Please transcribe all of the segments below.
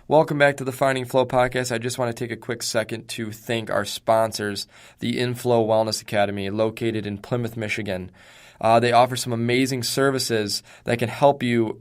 Welcome back to the Finding Flow podcast. I just want to take a quick second to thank our sponsors, the Inflow Wellness Academy, located in Plymouth, Michigan. They offer some amazing services that can help you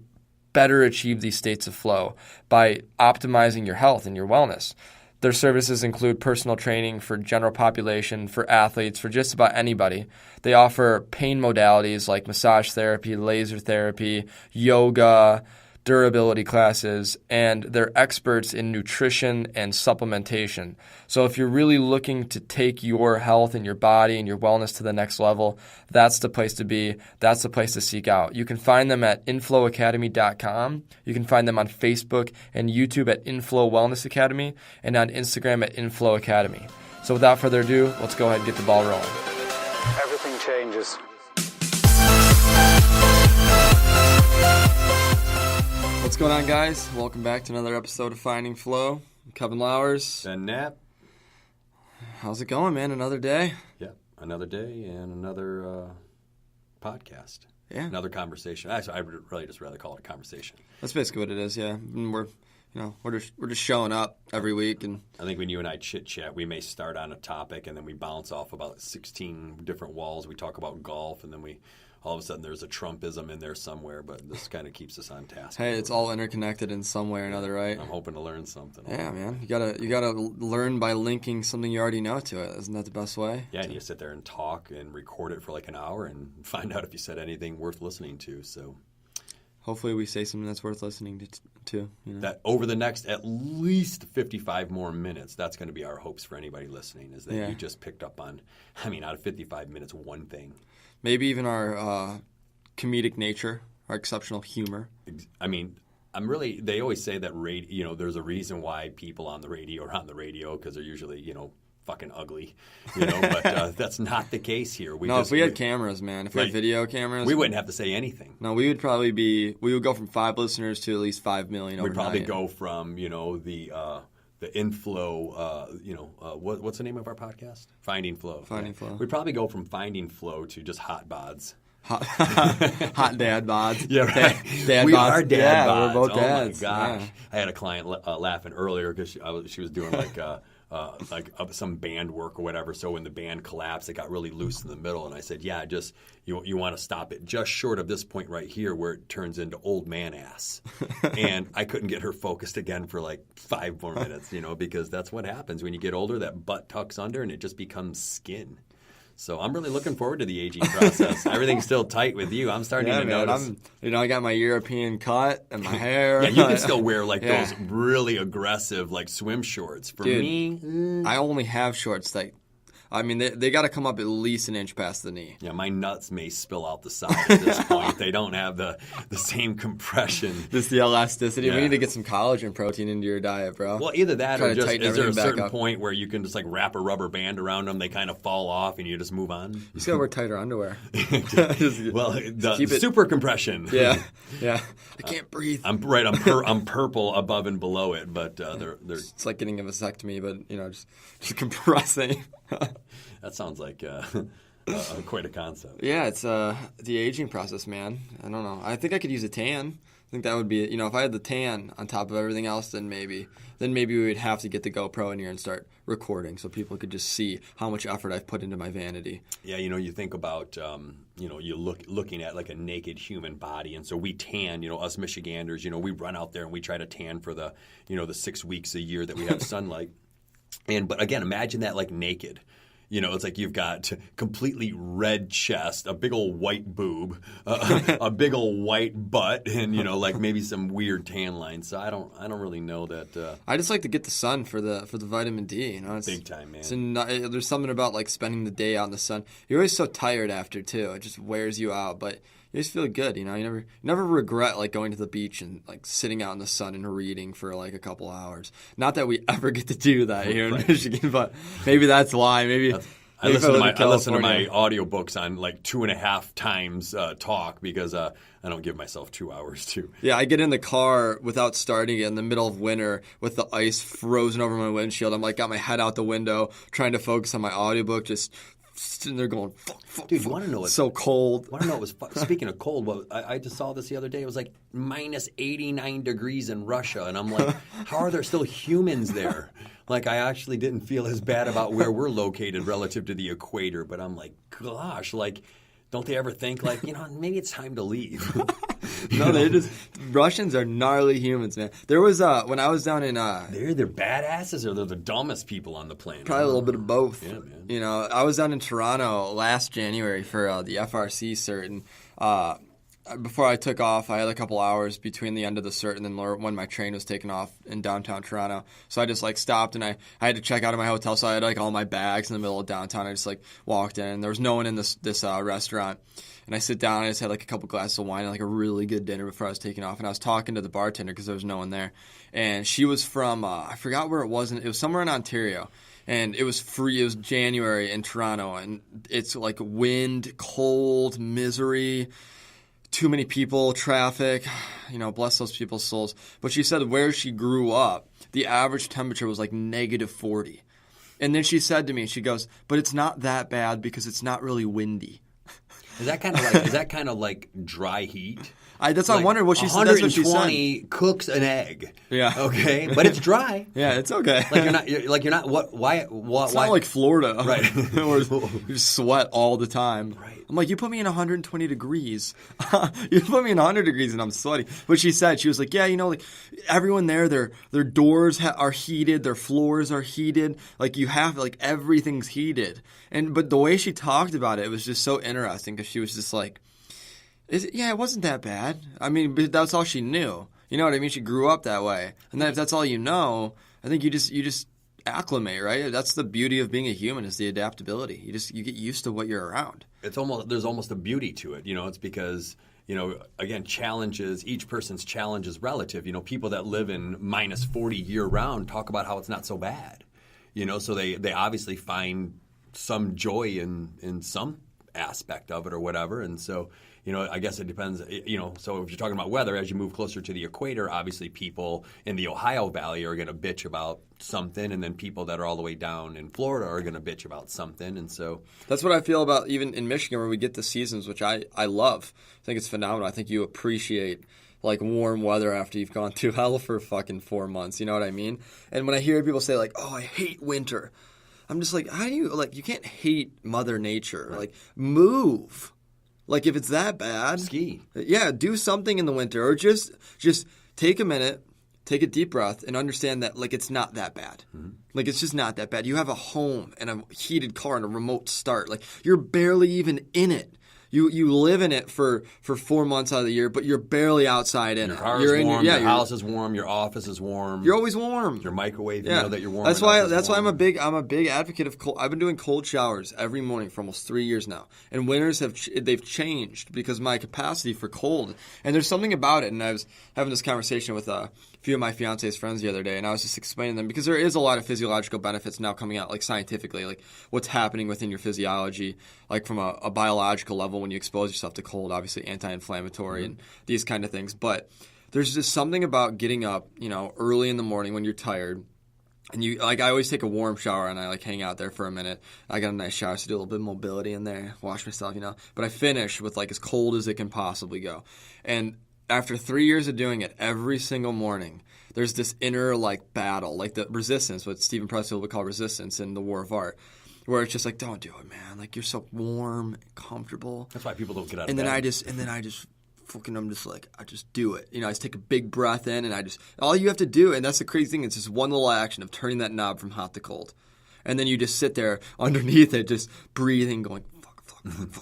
better achieve these states of flow by optimizing your health and your wellness. Their services include personal training for general population, for athletes, for just about anybody. They offer pain modalities like massage therapy, laser therapy, yoga, durability classes, and they're experts in nutrition and supplementation. So if you're really looking to take your health and your body and your wellness to the next level, that's the place to be. That's the place to seek out. You can find them at inflowacademy.com. You can find them on Facebook and YouTube at Inflow Wellness Academy and on Instagram at Inflow Academy. So without further ado, let's go ahead and get the ball rolling. Everything changes. What's going on, guys? Welcome back to another episode of Finding Flow. I'm Kevin Lowers. And Nat. How's it going, man? Another day? Yeah, another day and another podcast. Yeah. Another conversation. Actually, I'd really just rather call it a conversation. That's basically what it is, yeah. And we're just showing up every week. And I think when you and I chit-chat, we may start on a topic and then we bounce off about 16 different walls. We talk about golf and then all of a sudden there's a Trumpism in there somewhere, but this kind of keeps us on task. Hey, it's all interconnected in some way or another, right? I'm hoping to learn something. Yeah, man. You gotta learn by linking something you already know to it. Isn't that the best way? Yeah, and you sit there and talk and record it for like an hour and find out if you said anything worth listening to. So hopefully we say something that's worth listening to. You know? That over the next at least 55 more minutes, that's going to be our hopes for anybody listening, is that you just picked up on, out of 55 minutes, one thing. Maybe even our comedic nature, our exceptional humor. They always say that there's a reason why people on the radio are on the radio, because they're usually, fucking ugly, but that's not the case here. If we had cameras, man, if we had video cameras, we wouldn't have to say anything. No, we would go from 5 listeners to at least 5 million overnight. We'd probably go from, the inflow, what's the name of our podcast? Finding Flow. Finding Flow. We'd probably go from Finding Flow to just hot bods. Hot dad bods. Yeah, right. Dad we bods. are dad bods. We're both dads. Oh, my gosh. Yeah. I had a client laughing earlier because she was doing some band work or whatever. So when the band collapsed, it got really loose in the middle. And I said, yeah, just you want to stop it just short of this point right here where it turns into old man ass. And I couldn't get her focused again for like 5 more minutes, because that's what happens when you get older. That butt tucks under and it just becomes skin. So I'm really looking forward to the aging process. Everything's still tight with you. I'm starting to notice. I got my European cut and my hair. Yeah, you can still wear those really aggressive swim shorts. For me, I only have shorts that, they got to come up at least an inch past the knee. Yeah, my nuts may spill out the side at this point. They don't have the same compression. Just the elasticity. Yeah. We need to get some collagen protein into your diet, bro. Well, either that or just is there a certain up. point where you can just wrap a rubber band around them, they kind of fall off, and you just move on? You just got to wear tighter underwear. Well, the super compression. Yeah. I can't breathe. I'm purple above and below it, but they're. It's like getting a vasectomy, but just compressing. That sounds like quite a concept. Yeah, it's the aging process, man. I don't know. I think I could use a tan. I think that would be, if I had the tan on top of everything else, then maybe we would have to get the GoPro in here and start recording so people could just see how much effort I've put into my vanity. Yeah, you think about, looking at like a naked human body, and so we tan, us Michiganders, we run out there and we try to tan for the, the 6 weeks a year that we have sunlight. But again, imagine that naked. It's like you've got completely red chest, a big old white boob, a big old white butt, and maybe some weird tan lines. So I don't really know that. I just like to get the sun for the vitamin D. It's big time, man. There's something about spending the day out in the sun. You're always so tired after too. It just wears you out, but you just feel good. You never regret going to the beach and sitting out in the sun and reading for a couple hours. Not that we ever get to do that here in Michigan, but maybe that's why. I listen to my audiobooks on 2.5 times talk because I don't give myself 2 hours to. Yeah, I get in the car without starting it in the middle of winter with the ice frozen over my windshield. I'm got my head out the window trying to focus on my audiobook, just sitting there going, fuck, Dude, you want to know it's so cold. Want to know what was speaking of cold? Well, I just saw this the other day. It was like minus 89 degrees in Russia, and I'm like, how are there still humans there? Like, I actually didn't feel as bad about where we're located relative to the equator, but I'm like, gosh, like, don't they ever think like, maybe it's time to leave? No, Russians are gnarly humans, man. There was when I was down in they're either badasses or they're the dumbest people on the planet. Probably a little bit of both. Yeah, man. I was down in Toronto last January for the FRC cert, and before I took off, I had a couple hours between the end of the cert and then when my train was taking off in downtown Toronto. So I just stopped and I had to check out of my hotel. So I had all my bags in the middle of downtown. I just walked in. There was no one in this restaurant. And I sit down and I just had a couple glasses of wine and a really good dinner before I was taking off. And I was talking to the bartender because there was no one there. And she was from, I forgot where it was. It was somewhere in Ontario. And it was free. It was January in Toronto. And it's wind, cold, misery, too many people, traffic, bless those people's souls. But she said where she grew up, the average temperature was negative 40. And then she said to me, she goes, but it's not that bad because it's not really windy. Is that kind of like dry heat? That's what I wondered what she said. That's what she said. 120 cooks an egg. Yeah. Okay, but it's dry. Yeah, it's okay. You're not. Why? It's not like Florida, right? Where you just sweat all the time. Right. I'm like, you put me in 120 degrees. You put me in 100 degrees and I'm sweaty. But she was like, yeah, everyone there, their doors are heated, their floors are heated. You have everything's heated. But the way she talked about it was just so interesting because she was just like, it wasn't that bad. I mean, but that's all she knew. You know what I mean? She grew up that way. And then if that's all you know, I think you just acclimate, right? That's the beauty of being a human is the adaptability. You get used to what you're around. There's almost a beauty to it. It's because, again, each person's challenge is relative. People that live in minus 40 year round talk about how it's not so bad. So they obviously find some joy in some aspect of it or whatever. And so, I guess it depends, so if you're talking about weather, as you move closer to the equator, obviously people in the Ohio Valley are going to bitch about something, and then people that are all the way down in Florida are going to bitch about something. And so that's what I feel about even in Michigan where we get the seasons, which I love. I think it's phenomenal. I think you appreciate warm weather after you've gone through hell for fucking 4 months. You know what I mean? And when I hear people say oh, I hate winter, I'm just like, how do you, you can't hate Mother Nature. Right. Move. If it's that bad. Ski. Yeah, do something in the winter. Or just take a minute, take a deep breath, and understand that, it's not that bad. Mm-hmm. It's just not that bad. You have a home and a heated car and a remote start. You're barely even in it. You live in it for 4 months out of the year, but you're barely outside in your it. Car you're is warm, your house is warm, your office is warm. You're always warm. Your microwave, yeah. You know that you're warm. That's why I'm a big advocate of cold. I've been doing cold showers every morning for almost 3 years now, and winters they've changed because my capacity for cold. And there's something about it. And I was having this conversation with a few of my fiance's friends the other day, and I was just explaining them because there is a lot of physiological benefits now coming out, scientifically, what's happening within your physiology, from a biological level when you expose yourself to cold, obviously anti-inflammatory and these kind of things. But there's just something about getting up, early in the morning when you're tired. And you I always take a warm shower and I hang out there for a minute. I got a nice shower, so do a little bit of mobility in there, wash myself, But I finish with as cold as it can possibly go. And after 3 years of doing it every single morning, there's this inner battle, the resistance, what Stephen Pressfield would call resistance in The War of Art, where it's just don't do it, man. You're so warm and comfortable. That's why people don't get out of and bed. I just fucking, I just do it. I just take a big breath in and all you have to do, and that's the crazy thing, it's just one little action of turning that knob from hot to cold. And then you just sit there underneath it, just breathing, going,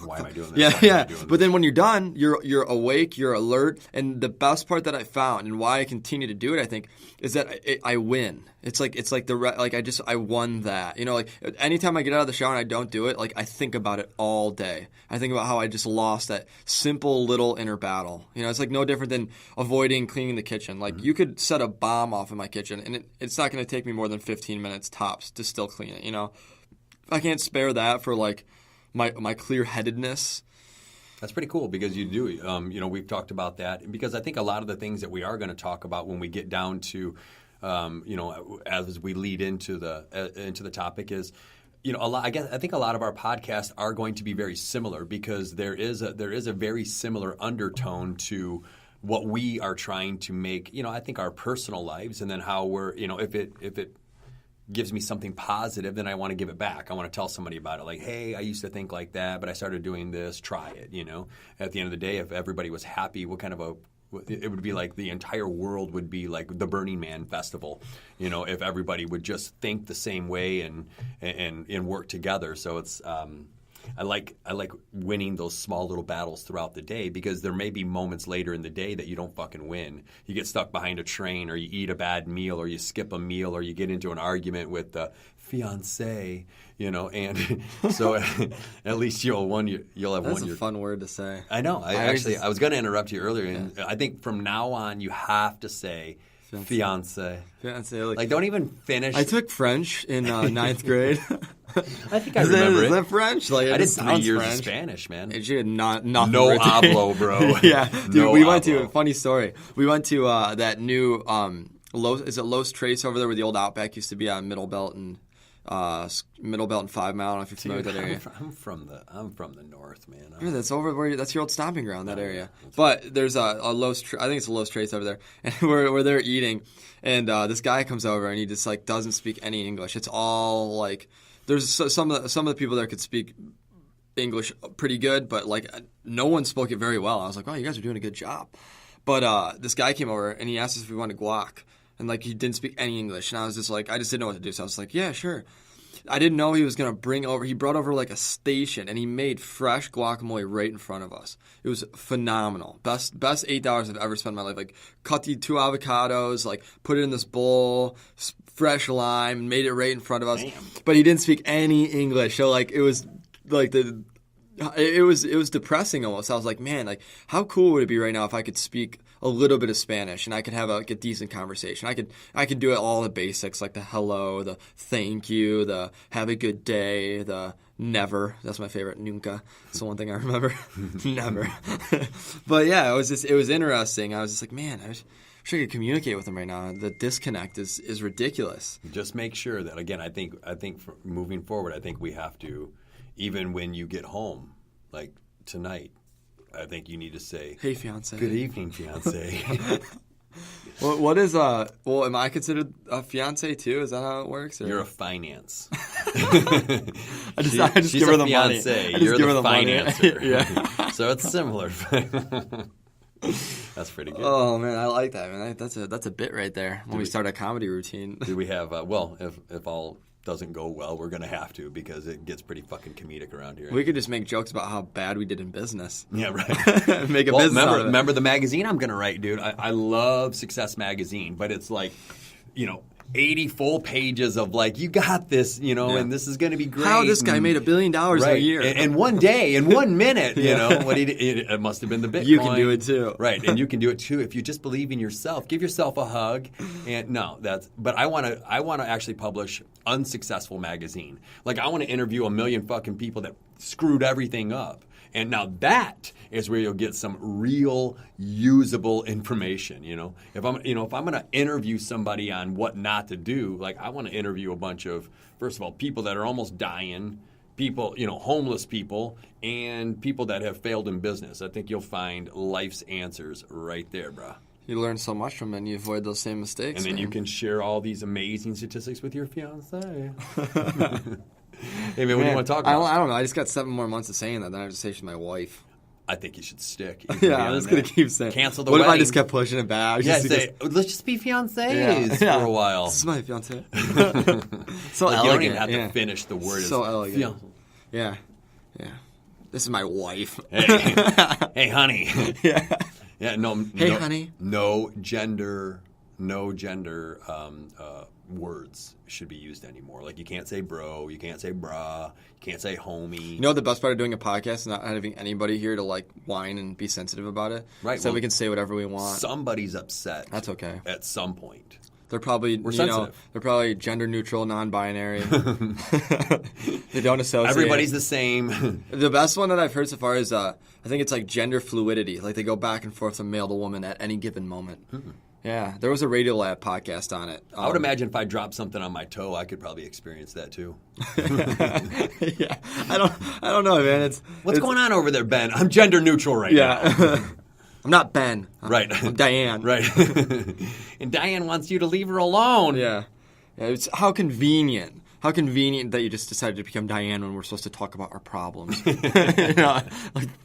why am I doing this? Yeah. But then when you're done, you're awake, you're alert, and the best part that I found and why I continue to do it, I think, is that I win. I won that. Anytime I get out of the shower and I don't do it, I think about it all day. I think about how I just lost that simple little inner battle. It's no different than avoiding cleaning the kitchen. You could set a bomb off in my kitchen, and it's not going to take me more than 15 minutes tops to still clean it. I can't spare that for my clear-headedness. That's pretty cool because you do. We've talked about that because I think a lot of the things that we are going to talk about when we get down to, as we lead into the topic is I think a lot of our podcasts are going to be very similar because there is a very similar undertone to what we are trying to make, I think our personal lives, and then how we're, if it gives me something positive, then I want to give it back. I want to tell somebody about it. Like, hey, I used to think like that, but I started doing this. Try it, At the end of the day, if everybody was happy, it would be like the entire world would be like the Burning Man festival, if everybody would just think the same way and work together. So it's I like winning those small little battles throughout the day because there may be moments later in the day that you don't fucking win. You get stuck behind a train, or you eat a bad meal, or you skip a meal, or you get into an argument with the fiancé, and so at least you'll have one. That's a fun word to say. I know. I was going to interrupt you earlier, and I think from now on you have to say fiancé. Fiancé. Like, don't even finish. I took French in ninth grade. I think I remember Is that French? Like, I did 3 years French. of Spanish, man. You had nothing. No hablo, bro. Yeah, dude. No We went to hablo. funny story. We went to that new Los Tres over there where the old Outback used to be on Middle Belt and 5 Mile. I don't know if you're familiar with that area. I'm from the north, man. Yeah, that's over where that's your old stomping ground, that area. But there's a Los. I think it's a Los Tres over there, and we're there eating, and this guy comes over and he just like doesn't speak any English. It's all like there's some of the people there could speak English pretty good, but like no one spoke it very well. I was like, oh, you guys are doing a good job. But this guy came over and he asked us if we wanted guac, and like he didn't speak any English, and I was just like, I just didn't know what to do, so I was like, yeah, sure. I didn't know he was going to he brought over like a station, and he made fresh guacamole right in front of us. It was phenomenal. Best $8 I've ever spent in my life. Like, cut the 2 avocados, like, put it in this bowl, fresh lime, and made it right in front of us. Damn. But he didn't speak any English, so like, it was like it was depressing almost. I was like, man, like, how cool would it be right now if I could speak a little bit of Spanish and I could have a decent conversation. I could do it all the basics, like the hello, the thank you, the have a good day, the never. That's my favorite, nunca. That's the one thing I remember. Never. But yeah, it was interesting. I was just like, man, I wish I could communicate with him right now. The disconnect is ridiculous. Just make sure that, again, I think for moving forward, I think we have to, even when you get home, like tonight, I think you need to say, hey, fiancé. Good evening, fiancé. What is am I considered a fiancé too? Is that how it works? Or? You're a finance. I just She's give her a the money. fiancé. I just You're give her the the money. financer. Yeah. So it's similar. That's pretty good. Oh man, I like that, man. That's a bit right there when we start a comedy routine. Do we have if all doesn't go well, we're going to have to, because it gets pretty fucking comedic around here. We could just make jokes about how bad we did in business. Yeah, right. Make a business out of it. Remember the magazine I'm going to write, dude? I love Success Magazine, but it's like, 80 full pages of like, you got this, and this is going to be great. How this guy made $1 billion a year. In one day, in 1 minute, what he did, it must have been the Bitcoin. You can do it too. Right, and you can do it too if you just believe in yourself. Give yourself a hug. And but I want to actually publish Unsuccessful Magazine. Like, I want to interview 1 million fucking people that screwed everything up. And now that is where you'll get some real usable information. If I'm going to interview somebody on what not to do, like, I want to interview a bunch of, first of all, people that are almost dying, people, homeless people, and people that have failed in business. I think you'll find life's answers right there, bro. You learn so much from it, and you avoid those same mistakes. And then you can share all these amazing statistics with your fiancé. Hey, man, what do you want to talk about? I don't know. I just got 7 more months of saying that. Then I have to say she's my wife. I think you should stick. Yeah, I'm just going to keep saying. Cancel the wedding. wedding. What if I just kept pushing it back? Let's just be fiancés for a while. This is my fiancé. So like, elegant. You don't even have to finish the word. So elegant. Yeah. This is my wife. Hey, honey. Yeah. Yeah, no. Hey, honey. No gender words should be used anymore. Like, you can't say bro, you can't say brah, you can't say homie. You know what the best part of doing a podcast is not having anybody here to like whine and be sensitive about it. Right. So we can say whatever we want. Somebody's upset. That's okay. At some point. They're probably they're probably gender neutral, non-binary. They don't associate. Everybody's the same. The best one that I've heard so far is I think it's like gender fluidity. Like, they go back and forth from male to woman at any given moment. Yeah, there was a Radiolab podcast on it. I would imagine if I dropped something on my toe, I could probably experience that too. Yeah, I don't know, man. What's going on over there, Ben? I'm gender neutral right now. I'm not Ben. Right. I'm Diane. Right. And Diane wants you to leave her alone. Yeah. It's how convenient. How convenient that you just decided to become Diane when we're supposed to talk about our problems.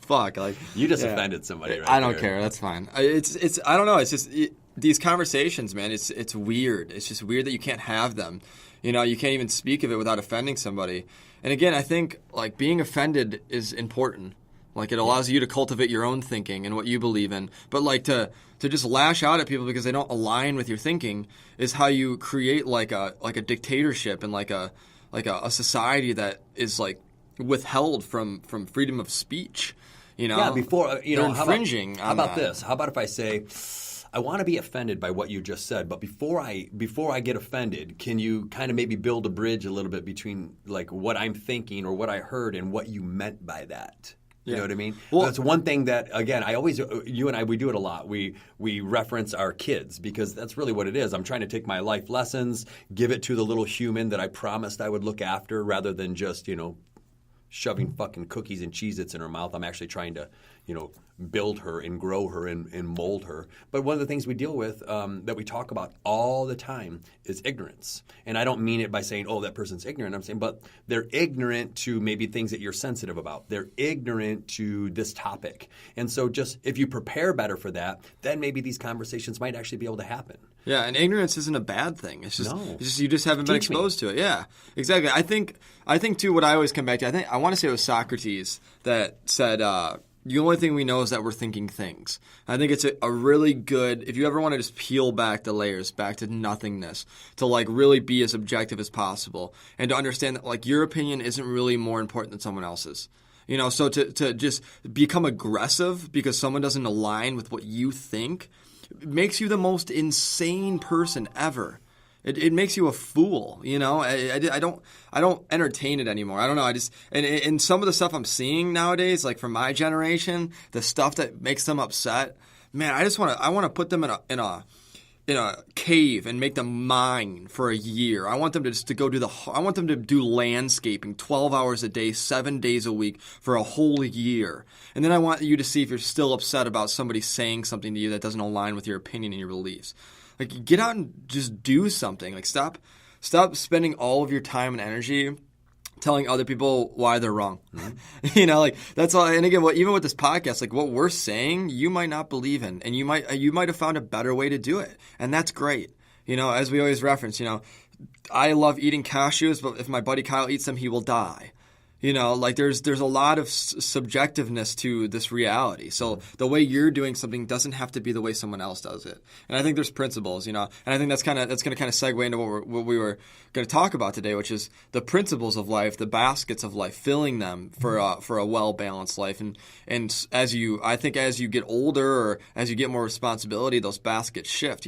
Fuck. You just offended somebody right I don't there. care. That's fine. It's I don't know. It's just these conversations, man. It's weird. It's just weird that you can't have them. You can't even speak of it without offending somebody. And again, I think being offended is important. It allows you to cultivate your own thinking and what you believe in. But to just lash out at people because they don't align with your thinking is how you create a dictatorship and a society that is withheld from freedom of speech. Yeah, before they're infringing. How about this? How about if I say, I want to be offended by what you just said, but before I get offended, can you kind of maybe build a bridge a little bit between what I'm thinking or what I heard and what you meant by that? You know what I mean? Well, that's one thing that, again, you and I, we do it a lot. We reference our kids because that's really what it is. I'm trying to take my life lessons, give it to the little human that I promised I would look after rather than just, shoving fucking cookies and Cheez-Its in her mouth. I'm actually trying to, build her and grow her and mold her. But one of the things we deal with that we talk about all the time is ignorance. And I don't mean it by saying, oh, that person's ignorant. I'm saying, but they're ignorant to maybe things that you're sensitive about. They're ignorant to this topic. And so just if you prepare better for that, then maybe these conversations might actually be able to happen. Yeah, and ignorance isn't a bad thing. It's just you just haven't been exposed to it. Yeah, exactly. I think too. What I always come back to, I want to say it was Socrates that said, the only thing we know is that we're thinking things. I think it's a really good, if you ever want to just peel back the layers, back to nothingness, to really be as objective as possible, and to understand that your opinion isn't really more important than someone else's. So to just become aggressive because someone doesn't align with what you think makes you the most insane person ever. It makes you a fool, I don't entertain it anymore. I don't know. And some of the stuff I'm seeing nowadays, from my generation, the stuff that makes them upset, man, I want to put them in a cave and make them mine for a year. I want them I want them to do landscaping 12 hours a day, 7 days a week for a whole year. And then I want you to see if you're still upset about somebody saying something to you that doesn't align with your opinion and your beliefs. Get out and just do something. Stop spending all of your time and energy telling other people why they're wrong. Mm-hmm. That's all. And again, even with this podcast, what we're saying, you might not believe in, and you might have found a better way to do it, and that's great. As we always reference, I love eating cashews, but if my buddy Kyle eats them, he will die. There's a lot of subjectiveness to this reality. So the way you're doing something doesn't have to be the way someone else does it. And I think there's principles, and I think that's going to kind of segue into what we were going to talk about today, which is the principles of life, the baskets of life, filling them for a well-balanced life. And as you get older or as you get more responsibility, those baskets shift.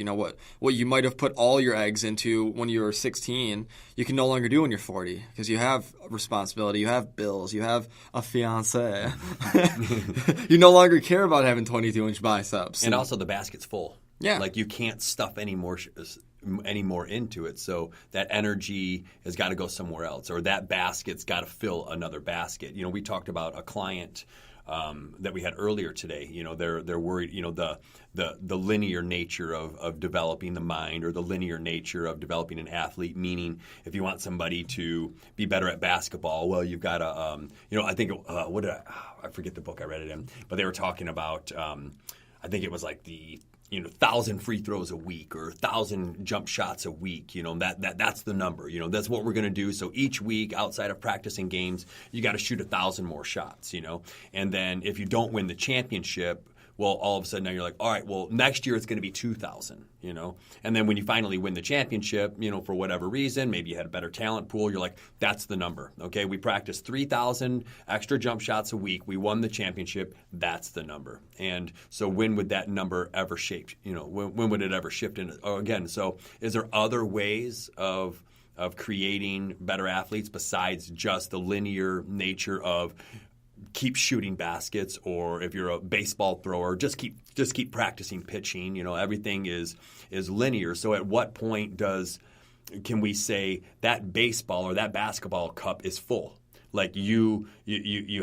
What you might have put all your eggs into when you were 16, you can no longer do when you're 40 because you have responsibility, you have bills, you have a fiance. You no longer care about having 22-inch biceps. And also the basket's full. Yeah. You can't stuff any more into it. So that energy has got to go somewhere else, or that basket's got to fill another basket. We talked about a client that we had earlier today. They're worried, the linear nature of developing the mind, or the linear nature of developing an athlete, meaning if you want somebody to be better at basketball, well, you've got to, I think, I forget the book I read it in, but they were talking about, I think it was the 1,000 free throws a week or 1,000 jump shots a week. That's the number. That's what we're going to do. So each week, outside of practicing games, you got to shoot 1,000 more shots. And then if you don't win the championship, well, all of a sudden now you're all right, well, next year it's going to be 2,000. And then when you finally win the championship, for whatever reason, maybe you had a better talent pool, you're that's the number. Okay, we practiced 3,000 extra jump shots a week. We won the championship. That's the number. And so when would that number ever shape? When would it ever shift? Again, so is there other ways of creating better athletes besides just the linear nature of keep shooting baskets, or if you're a baseball thrower, just keep practicing pitching. Everything is linear. So at what point can we say that baseball or that basketball cup is full? Like you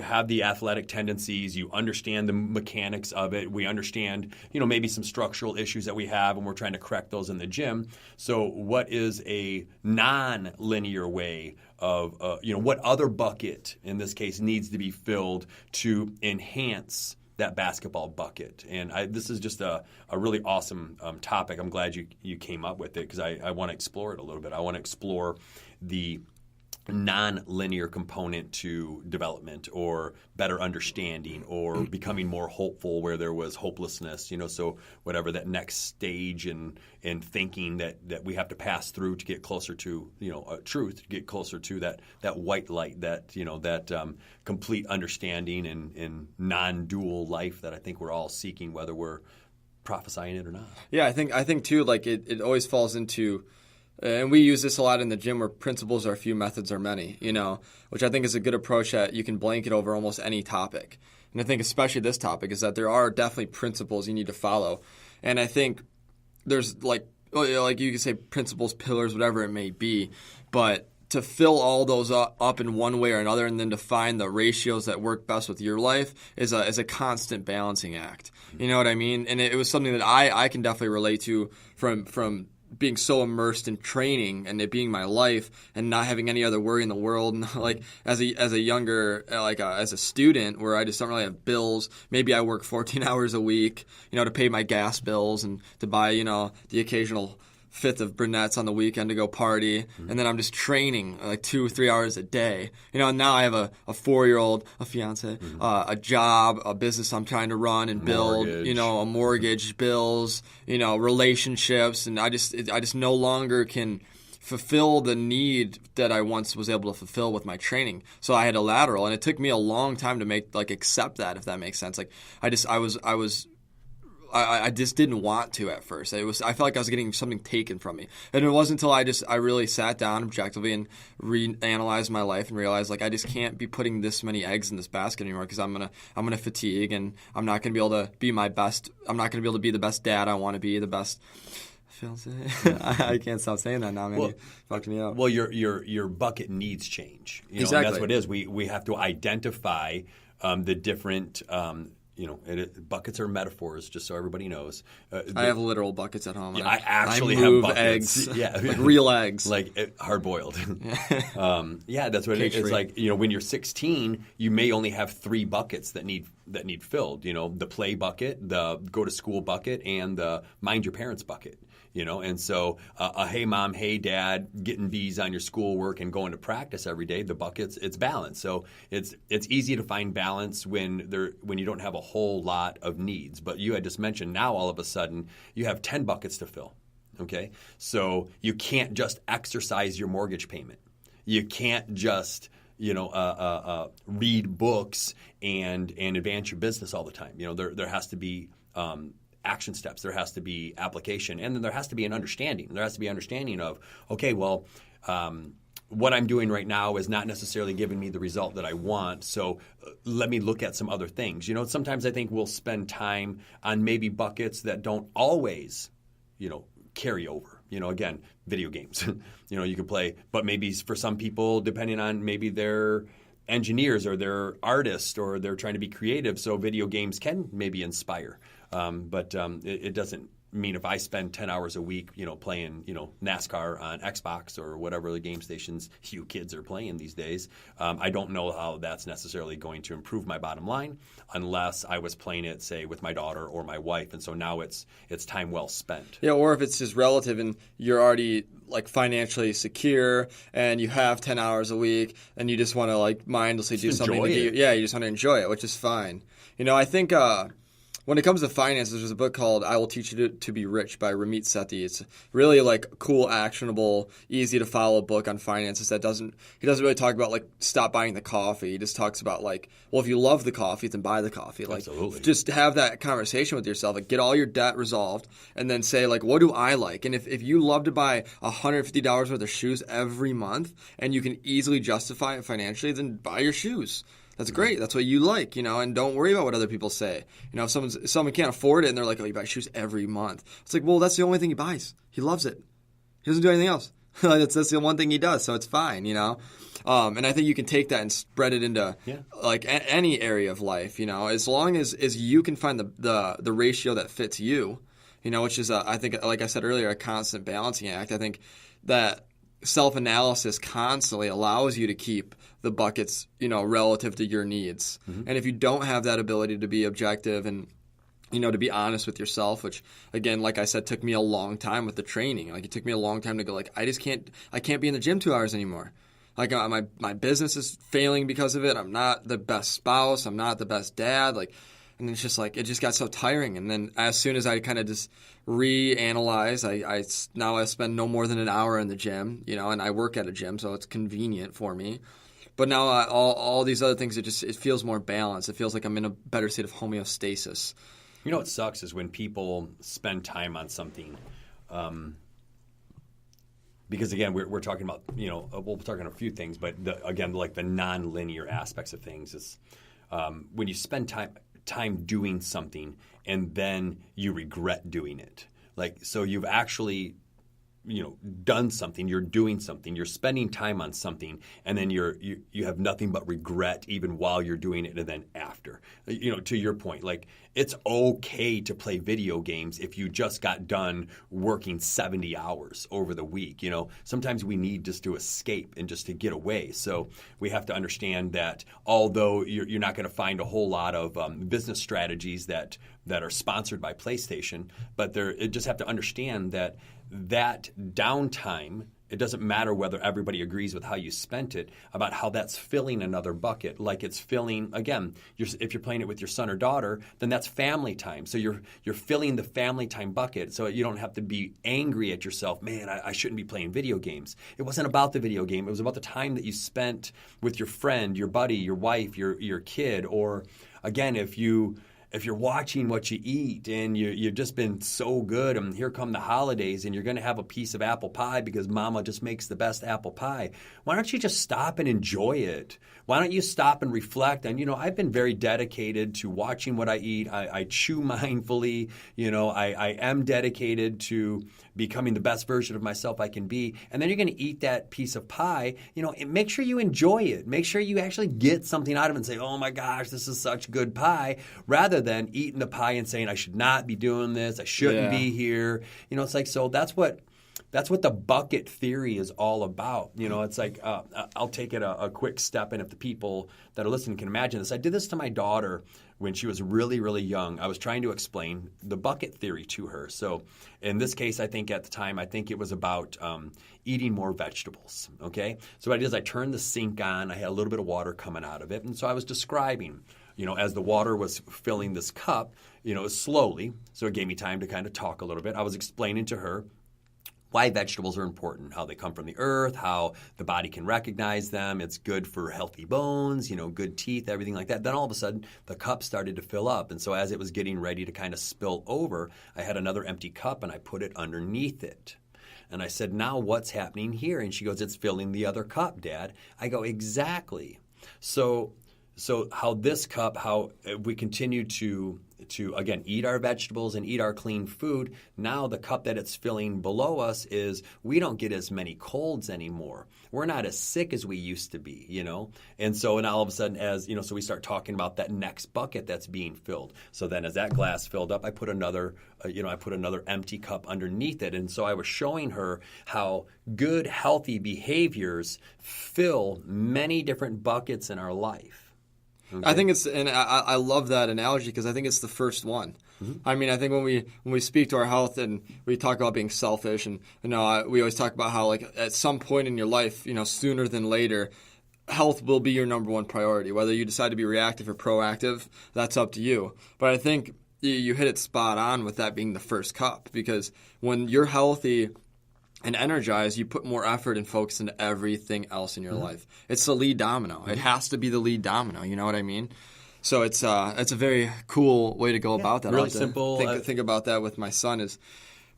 have the athletic tendencies, you understand the mechanics of it. We understand, maybe some structural issues that we have, and we're trying to correct those in the gym. So what is a non-linear way of, what other bucket in this case needs to be filled to enhance that basketball bucket? And this is just a really awesome topic. I'm glad you came up with it, because I want to explore it a little bit. I want to explore the non-linear component to development, or better understanding, or becoming more hopeful where there was hopelessness, so whatever that next stage in thinking that we have to pass through to get closer to, truth, to get closer to that white light, that, that complete understanding and non-dual life that I think we're all seeking, whether we're prophesying it or not. Yeah, I think too, like it always falls into, and we use this a lot in the gym, where principles are few, methods are many, which I think is a good approach that you can blanket over almost any topic. And I think especially this topic is that there are definitely principles you need to follow. And I think there's like you could say principles, pillars, whatever it may be, but to fill all those up in one way or another, and then to find the ratios that work best with your life is a constant balancing act. You know what I mean? And it was something that I can definitely relate to from being so immersed in training and it being my life and not having any other worry in the world. And like as a younger, as a student, where I just don't really have bills. Maybe I work 14 hours a week, to pay my gas bills and to buy, the occasional fifth of brunettes on the weekend to go party. And then I'm just training like 2 or 3 hours a day. And now I have a 4-year-old, a fiance, a job, a business I'm trying to run and build, a mortgage, bills, relationships. And I just no longer can fulfill the need that I once was able to fulfill with my training. So I had a lateral, and it took me a long time to accept that, if that makes sense. Like I just didn't want to at first. I felt like I was getting something taken from me. And it wasn't until I really sat down objectively and reanalyzed my life and realized I just can't be putting this many eggs in this basket anymore, because I'm gonna fatigue, and I'm not gonna be able to be my best. I'm not gonna be able to be the best dad I want to be, the best fiance. I can't stop saying that now, man. You fucked me up. Well, your bucket needs change. Exactly. And that's what it is. We have to identify the different. Buckets are metaphors, just so everybody knows. I have literal buckets at home. Yeah, I actually have buckets. Eggs, yeah, like real eggs, hard boiled. That's what it is. It's like when you're 16, you may only have 3 buckets that need filled. The play bucket, the go to school bucket, and the mind your parents bucket. And so hey mom, hey dad, getting B's on your schoolwork and going to practice every day, the buckets, it's balanced. So it's easy to find balance when you don't have a whole lot of needs. But you had just mentioned, now all of a sudden you have 10 buckets to fill. Okay, so you can't just exercise your mortgage payment. You can't just read books and advance your business all the time. There has to be action steps. There has to be application, and then there has to be an understanding. There has to be understanding of, okay, well, what I'm doing right now is not necessarily giving me the result that I want, so let me look at some other things. Sometimes I think we'll spend time on maybe buckets that don't always, carry over. Again, video games. You can play, but maybe for some people, depending on maybe their engineers or they're artists or they're trying to be creative, so video games can maybe inspire. But it doesn't mean if I spend 10 hours a week, playing, NASCAR on Xbox or whatever the game stations you kids are playing these days, I don't know how that's necessarily going to improve my bottom line unless I was playing it, say, with my daughter or my wife. And so now it's time well spent. Yeah, or if it's just relative and you're already financially secure and you have 10 hours a week and you just want to mindlessly do something. You just want to enjoy it, which is fine. I think when it comes to finances, there's a book called I Will Teach You to Be Rich by Ramit Sethi. It's really cool, actionable, easy to follow book on finances he doesn't really talk about stop buying the coffee. He just talks about if you love the coffee, then buy the coffee. Absolutely. Just have that conversation with yourself. Get all your debt resolved and then say what do I like? And if you love to buy $150 worth of shoes every month and you can easily justify it financially, then buy your shoes. That's great. That's what you like, and don't worry about what other people say. If someone can't afford it and they're like, oh, you buy shoes every month. It's like, well, that's the only thing he buys. He loves it. He doesn't do anything else. That's the one thing he does, so it's fine, And I think you can take that and spread it into like any area of life, as long as you can find the ratio that fits you, which is, I think, like I said earlier, a constant balancing act. I think that self-analysis constantly allows you to keep the buckets, relative to your needs. And if you don't have that ability to be objective and, to be honest with yourself, which, again, like I said, took me a long time with the training. Like, it took me a long time to go, like, I can't be in the gym 2 hours anymore. Like, my business is failing because of it. I'm not the best spouse. I'm not the best dad. Like, and it's just like, it just got so tiring. And then as soon as I kind of just reanalyze, I spend no more than an hour in the gym, and I work at a gym, so it's convenient for me. But now all these other things, it feels more balanced. It feels like I'm in a better state of homeostasis. What sucks is when people spend time on something, because again, we're talking about, we'll talk on a few things, but again, like the non-linear aspects of things is when you spend time doing something and then you regret doing it. Like, so you've actually, done something, you're doing something, you're spending time on something, and then you have nothing but regret even while you're doing it and then after. To your point, like, it's okay to play video games if you just got done working 70 hours over the week. Sometimes we need just to escape and just to get away. So we have to understand that although you're not going to find a whole lot of business strategies that are sponsored by PlayStation, but you just have to understand that downtime, it doesn't matter whether everybody agrees with how you spent it, about how that's filling another bucket. Like, it's filling, again, if you're playing it with your son or daughter, then that's family time. So you're filling the family time bucket, so you don't have to be angry at yourself, man, I shouldn't be playing video games. It wasn't about the video game. It was about the time that you spent with your friend, your buddy, your wife, your kid. Or, again, if you're watching what you eat and you've just been so good, and here come the holidays and you're going to have a piece of apple pie because mama just makes the best apple pie, why don't you just stop and enjoy it? Why don't you stop and reflect? And, I've been very dedicated to watching what I eat. I chew mindfully. I am dedicated to becoming the best version of myself I can be. And then you're going to eat that piece of pie. Make sure you enjoy it. Make sure you actually get something out of it and say, oh my gosh, this is such good pie, rather than eating the pie and saying, I should not be doing this. I shouldn't be here. It's like, so that's what the bucket theory is all about. It's like, I'll take it a quick step. And if the people that are listening can imagine this, I did this to my daughter when she was really, really young. I was trying to explain the bucket theory to her. So in this case, I think at the time, it was about eating more vegetables. Okay. So what I did is I turned the sink on. I had a little bit of water coming out of it. And so I was describing, as the water was filling this cup, slowly. So it gave me time to kind of talk a little bit. I was explaining to her why vegetables are important, how they come from the earth, how the body can recognize them. It's good for healthy bones, good teeth, everything like that. Then all of a sudden, the cup started to fill up. And so as it was getting ready to kind of spill over, I had another empty cup and I put it underneath it. And I said, now what's happening here? And she goes, it's filling the other cup, Dad. I go, exactly. So how this cup, how we continue to again eat our vegetables and eat our clean food, now the cup that it's filling below us is we don't get as many colds anymore. We're not as sick as we used to be, And so now all of a sudden, so we start talking about that next bucket that's being filled. So then as that glass filled up, I put another empty cup underneath it. And so I was showing her how good, healthy behaviors fill many different buckets in our life. Okay. I think I love that analogy because I think it's the first one. Mm-hmm. I think when we speak to our health and we talk about being selfish, and we always talk about how, like, at some point in your life, sooner than later, health will be your number one priority. Whether you decide to be reactive or proactive, that's up to you. But I think you hit it spot on with that being the first cup, because when you're healthy and energized, you put more effort and focus into everything else in your life. It's the lead domino. It has to be the lead domino. You know what I mean? So it's a very cool way to go about that. Really simple. Think about that with my son as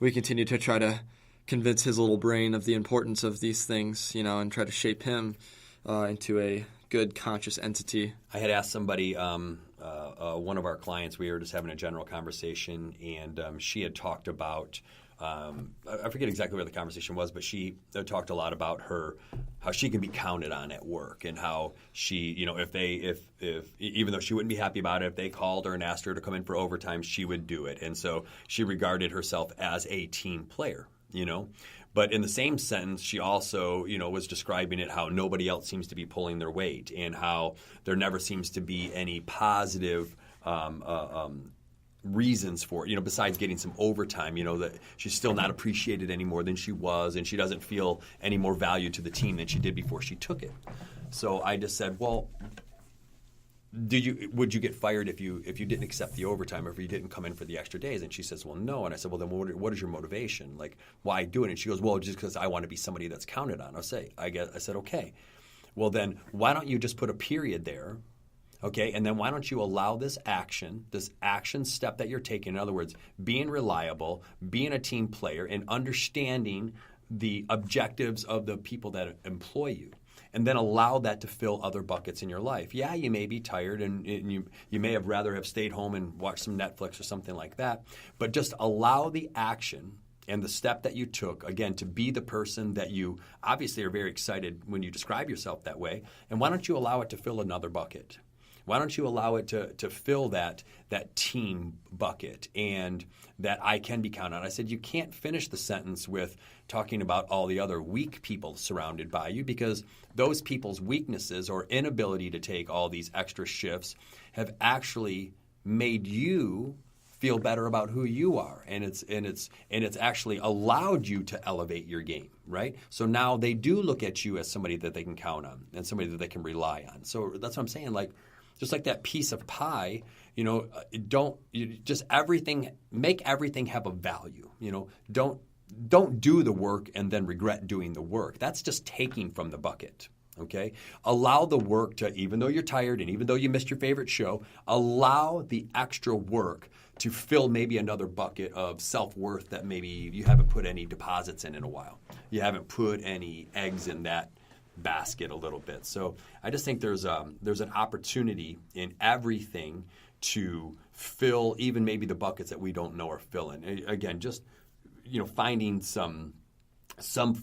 we continue to try to convince his little brain of the importance of these things, and try to shape him into a good conscious entity. I had asked somebody, one of our clients, we were just having a general conversation, and she had talked about, I forget exactly where the conversation was, but she talked a lot about how she can be counted on at work, and how she, if even though she wouldn't be happy about it, if they called her and asked her to come in for overtime, she would do it. And so she regarded herself as a team player, But in the same sentence, she also, was describing it how nobody else seems to be pulling their weight, and how there never seems to be any positive reasons for it, besides getting some overtime, that she's still not appreciated any more than she was, and she doesn't feel any more value to the team than she did before she took it. So I just said, well, would you get fired if you didn't accept the overtime, or if you didn't come in for the extra days? And she says, well, no. And I said, well, then what is your motivation? Like, why do it? And she goes, well, just because I want to be somebody that's counted on. I said, okay. Well, then why don't you just put a period there? Okay, and then why don't you allow this action step that you're taking, in other words, being reliable, being a team player, and understanding the objectives of the people that employ you, and then allow that to fill other buckets in your life. Yeah, you may be tired, and you may have rather have stayed home and watched some Netflix or something like that, but just allow the action and the step that you took, again, to be the person that you obviously are very excited when you describe yourself that way, and why don't you allow it to fill another bucket? Why don't you allow it to fill that team bucket, and that I can be counted on? I said, you can't finish the sentence with talking about all the other weak people surrounded by you, because those people's weaknesses or inability to take all these extra shifts have actually made you feel better about who you are, and it's actually allowed you to elevate your game, right? So now they do look at you as somebody that they can count on and somebody that they can rely on. So that's what I'm saying, just like that piece of pie, make everything have a value. Don't do the work and then regret doing the work. That's just taking from the bucket. Okay? Allow the work to, even though you're tired and even though you missed your favorite show, allow the extra work to fill maybe another bucket of self-worth that maybe you haven't put any deposits in a while. You haven't put any eggs in that basket a little bit. So I just think there's an opportunity in everything to fill even maybe the buckets that we don't know are filling. Again, just finding some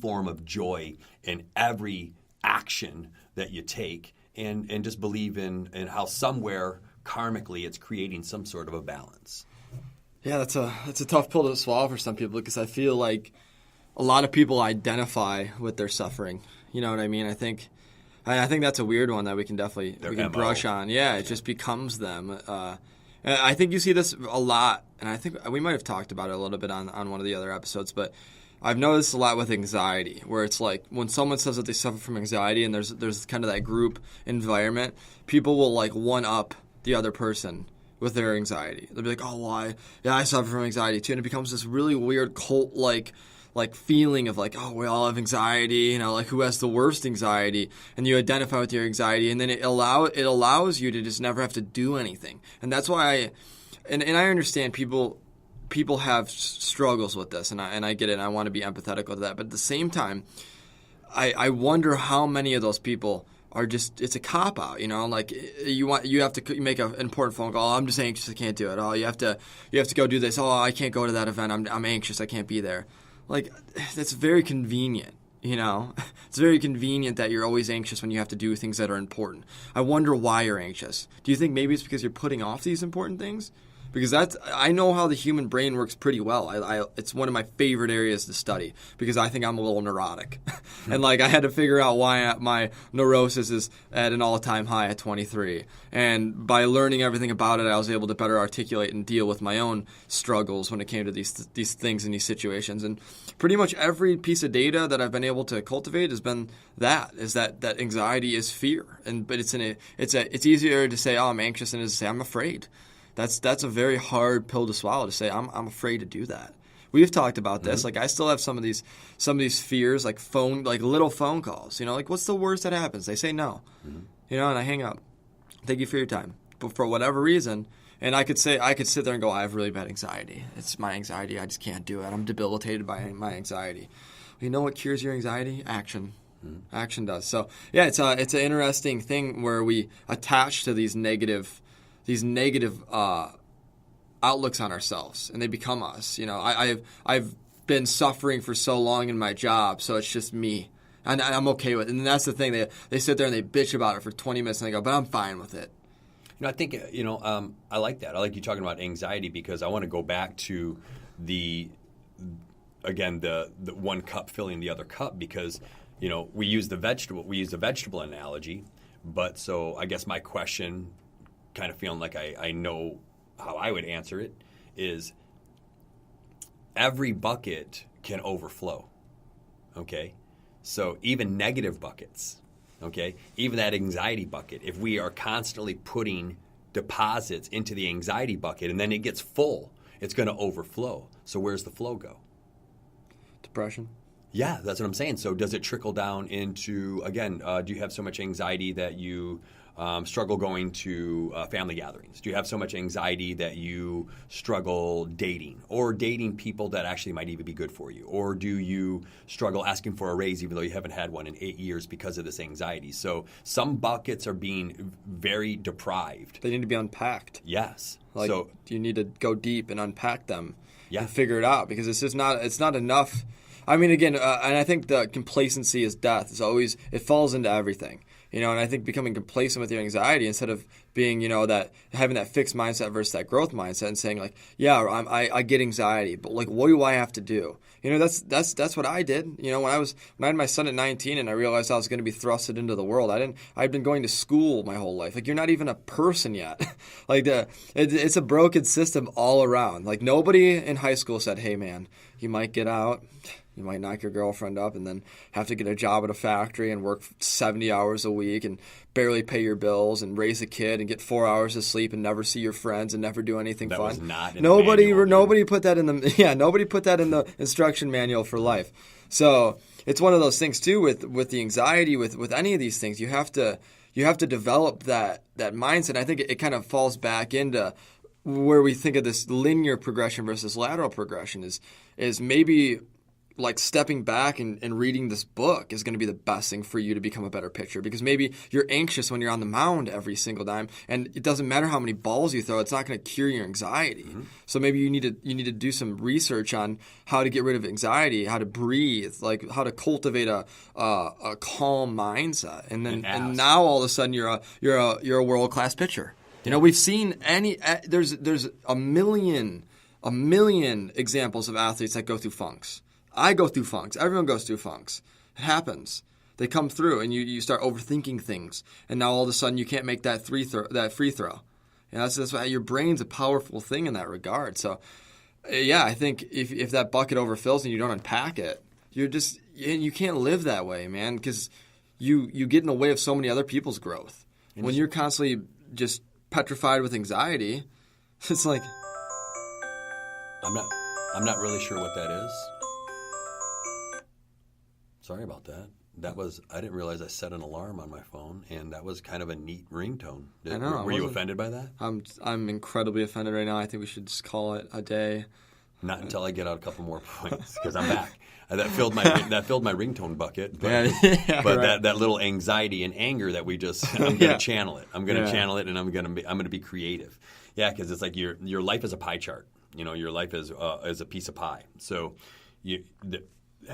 form of joy in every action that you take, and just believe in how somewhere karmically it's creating some sort of a balance. Yeah, that's a tough pill to swallow for some people, because I feel like a lot of people identify with their suffering. You know what I mean? I think that's a weird one that we can brush on. Yeah, it just becomes them. I think you see this a lot, and I think we might have talked about it a little bit on one of the other episodes, but I've noticed a lot with anxiety, where it's like when someone says that they suffer from anxiety and there's kind of that group environment, people will like one up the other person with their anxiety. They'll be like, oh, well, I suffer from anxiety too, and it becomes this really weird cult-like feeling of like, oh, we all have anxiety, like who has the worst anxiety, and you identify with your anxiety, and then it allows you to just never have to do anything. And that's why I understand people have struggles with this, and I get it, and I want to be empathetic with that. But at the same time, I wonder how many of those people are just, it's a cop out, like you have to make an important phone call. Oh, I'm just anxious, I can't do it. Oh, you have to go do this. Oh, I can't go to that event. I'm anxious, I can't be there. Like, that's very convenient, It's very convenient that you're always anxious when you have to do things that are important. I wonder why you're anxious. Do you think maybe it's because you're putting off these important things? Because I know how the human brain works pretty well. It's one of my favorite areas to study, because I think I'm a little neurotic. And I had to figure out why my neurosis is at an all-time high at 23. And by learning everything about it, I was able to better articulate and deal with my own struggles when it came to these things and these situations. And pretty much every piece of data that I've been able to cultivate has been that anxiety is fear. But it's easier to say, oh, I'm anxious, than it is to say I'm afraid. That's a very hard pill to swallow, to say I'm afraid to do that. We've talked about this. Mm-hmm. I still have some of these fears, like little phone calls. What's the worst that happens? They say no. Mm-hmm. And I hang up. Thank you for your time. But for whatever reason, and I could sit there and go, I have really bad anxiety. It's my anxiety. I just can't do it. I'm debilitated by my anxiety. You know what cures your anxiety? Action. Action does. So yeah, it's an interesting thing where we attach to these negative outlooks on ourselves, and they become us. I've been suffering for so long in my job, so it's just me, and I'm okay with it. And that's the thing. They sit there and they bitch about it for 20 minutes, and they go, "But I'm fine with it." I think I like that. I like you talking about anxiety because I want to go back to the one cup filling the other cup because we use the vegetable analogy, but so I guess my question, kind of feeling like I know how I would answer it, is every bucket can overflow. Okay, so even negative buckets. Okay, even that anxiety bucket, if we are constantly putting deposits into the anxiety bucket and then it gets full, it's going to overflow. So where's the flow go? Depression. Yeah, that's what I'm saying. So does it trickle down into, again, do you have so much anxiety that you struggle going to family gatherings? Do you have so much anxiety that you struggle dating or dating people that actually might even be good for you? Or do you struggle asking for a raise even though you haven't had one in 8 years because of this anxiety? So some buckets are being very deprived. They need to be unpacked. Yes. So you need to go deep and unpack them and Yeah. figure it out because it's not enough. I mean, again, and I think the complacency is death. It falls into everything. And I think becoming complacent with your anxiety instead of being, that having that fixed mindset versus that growth mindset and saying like, yeah, I get anxiety, but like, what do I have to do? That's what I did. When I had my son at 19 and I realized I was going to be thrusted into the world. I'd been going to school my whole life. Like, you're not even a person yet. Like it's a broken system all around. Like nobody in high school said, hey man, you might get out. You might knock your girlfriend up and then have to get a job at a factory and work 70 hours a week and barely pay your bills and raise a kid and get 4 hours of sleep and never see your friends and never do anything fun. Was not in the manual, nobody put that in the instruction manual for life. So it's one of those things too with the anxiety with any of these things. You have to develop that mindset. I think it kind of falls back into where we think of this linear progression versus lateral progression is maybe like stepping back and reading this book is going to be the best thing for you to become a better pitcher because maybe you're anxious when you're on the mound every single time and it doesn't matter how many balls you throw, it's not going to cure your anxiety. Mm-hmm. So maybe you need to do some research on how to get rid of anxiety, how to breathe, like how to cultivate a calm mindset, and now all of a sudden you're a world-class pitcher. We've seen there's a million examples of athletes that go through funks. I go through funks. Everyone goes through funks. It happens. They come through, and you start overthinking things, and now all of a sudden you can't make that free throw. And that's why your brain's a powerful thing in that regard. So, yeah, I think if that bucket overfills and you don't unpack it, you can't live that way, man, because you get in the way of so many other people's growth. When you're constantly just petrified with anxiety, it's like I'm not really sure what that is. Sorry about that. I didn't realize I set an alarm on my phone, and that was kind of a neat ringtone. I know. Were you offended by that? I'm incredibly offended right now. I think we should just call it a day. Not until I get out a couple more points, because I'm back. That filled my ringtone bucket. But, right. that little anxiety and anger that I'm going to channel it. I'm going to channel it, and I'm going to be creative. Yeah, because it's like your life is a pie chart. Your life is a piece of pie. So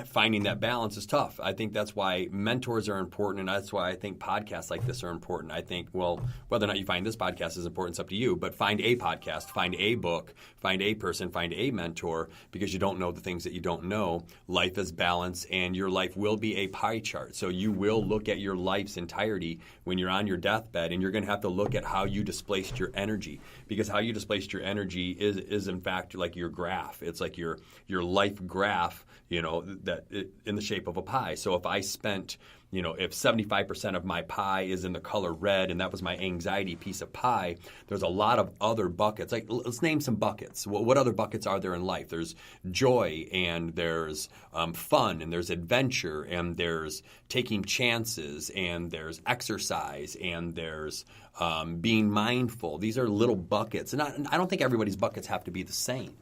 finding that balance is tough. I think that's why mentors are important, and that's why I think podcasts like this are important. I think, well, whether or not you find this podcast is important, it's up to you, but find a podcast, find a book, find a person, find a mentor, because you don't know the things that you don't know. Life is balance, and your life will be a pie chart. So you will look at your life's entirety when you're on your deathbed, and you're going to have to look at how you displaced your energy, because how you displaced your energy is in fact like your graph. It's like your life graph, in the shape of a pie. So if I spent, if 75% of my pie is in the color red and that was my anxiety piece of pie, there's a lot of other buckets. Like, let's name some buckets. What other buckets are there in life? There's joy, and there's fun, and there's adventure, and there's taking chances, and there's exercise, and there's being mindful. These are little buckets. And I don't think everybody's buckets have to be the same.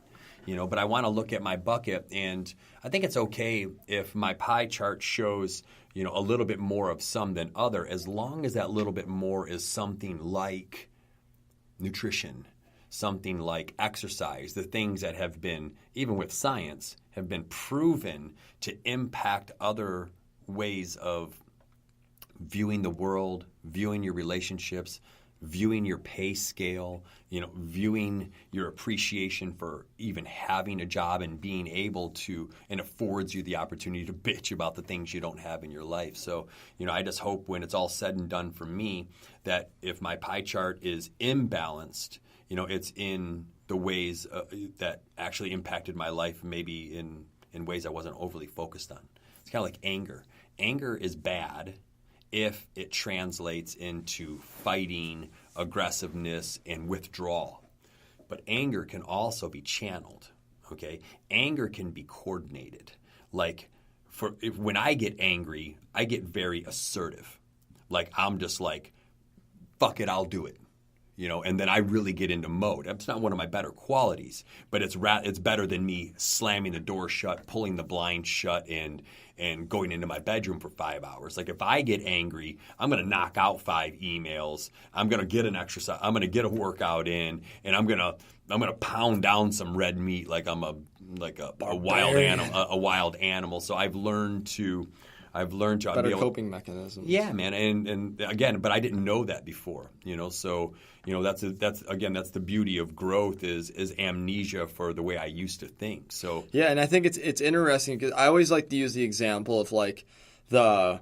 But I want to look at my bucket, and I think it's okay if my pie chart shows, a little bit more of some than other, as long as that little bit more is something like nutrition, something like exercise, the things that have been, even with science, have been proven to impact other ways of viewing the world, viewing your relationships, viewing your pay scale, viewing your appreciation for even having a job and being able to, and affords you the opportunity to bitch about the things you don't have in your life. So, I just hope when it's all said and done for me that if my pie chart is imbalanced, it's in the ways that actually impacted my life, maybe in ways I wasn't overly focused on. It's kind of like anger. Anger is bad if it translates into fighting, aggressiveness, and withdrawal. But anger can also be channeled, okay? Anger can be coordinated. Like, when I get angry, I get very assertive. Like, I'm just like, fuck it, I'll do it. And then I really get into mode. It's not one of my better qualities, but it's better than me slamming the door shut, pulling the blind shut, and going into my bedroom for 5 hours. Like, if I get angry, I'm going to knock out 5 emails. I'm going to get an exercise. I'm going to get a workout in, and I'm going to pound down some red meat like I'm a wild animal. So I've learned to better coping mechanisms. Yeah, man, and again, but I didn't know that before, So that's the beauty of growth is amnesia for the way I used to think. So yeah, and I think it's interesting because I always like to use the example of like the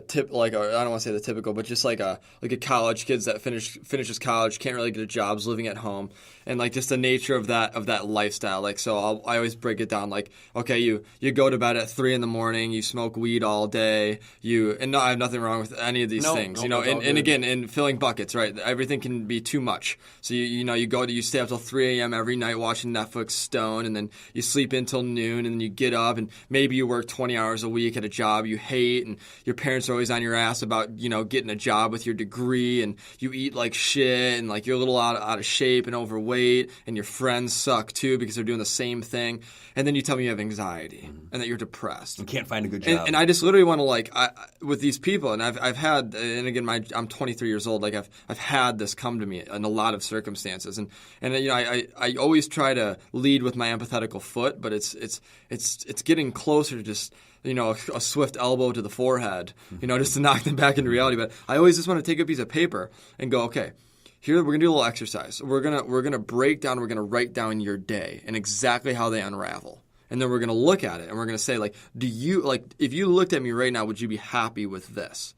tip, like, or I don't want to say the typical, but just like a college kids that finishes college, can't really get a job, living at home, and like just the nature of that lifestyle. Like, so I always break it down like, okay, you go to bed at 3 a.m, you smoke weed all day, and no, I have nothing wrong with any of these things, and again, in filling buckets, right? Everything can be too much. So you stay up till 3 a.m. every night watching Netflix Stone, and then you sleep until noon, and then you get up, and maybe you work 20 hours a week at a job you hate, and your parents are always on your ass about, getting a job with your degree, and you eat like shit, and like you're a little out of shape and overweight, and your friends suck too because they're doing the same thing, and then you tell me you have anxiety and that you're depressed and can't find a good job. And I just literally want to with these people, and I've had, and again, I'm 23 years old, like I've had this come to me in a lot of circumstances, and I always try to lead with my empathetical foot, but it's getting closer to just a swift elbow to the forehead, just to knock them back into reality. But I always just want to take a piece of paper and go, okay, here we're gonna do a little exercise. We're gonna break down. We're gonna write down your day and exactly how they unravel, and then we're gonna look at it and we're gonna say, like, if you looked at me right now, would you be happy with this?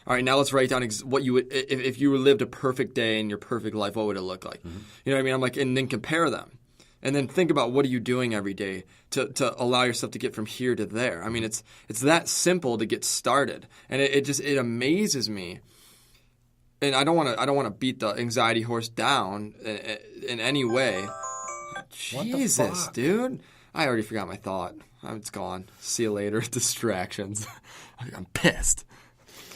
All right, now let's write down what you would if you lived a perfect day in your perfect life. What would it look like? Mm-hmm. You know what I mean? I'm like, and then compare them. And then think about what are you doing every day to allow yourself to get from here to there. I mean, it's that simple to get started, and it amazes me. And I don't want to beat the anxiety horse down in any way. Jesus, dude, I already forgot my thought. It's gone. See you later. Distractions. I'm pissed.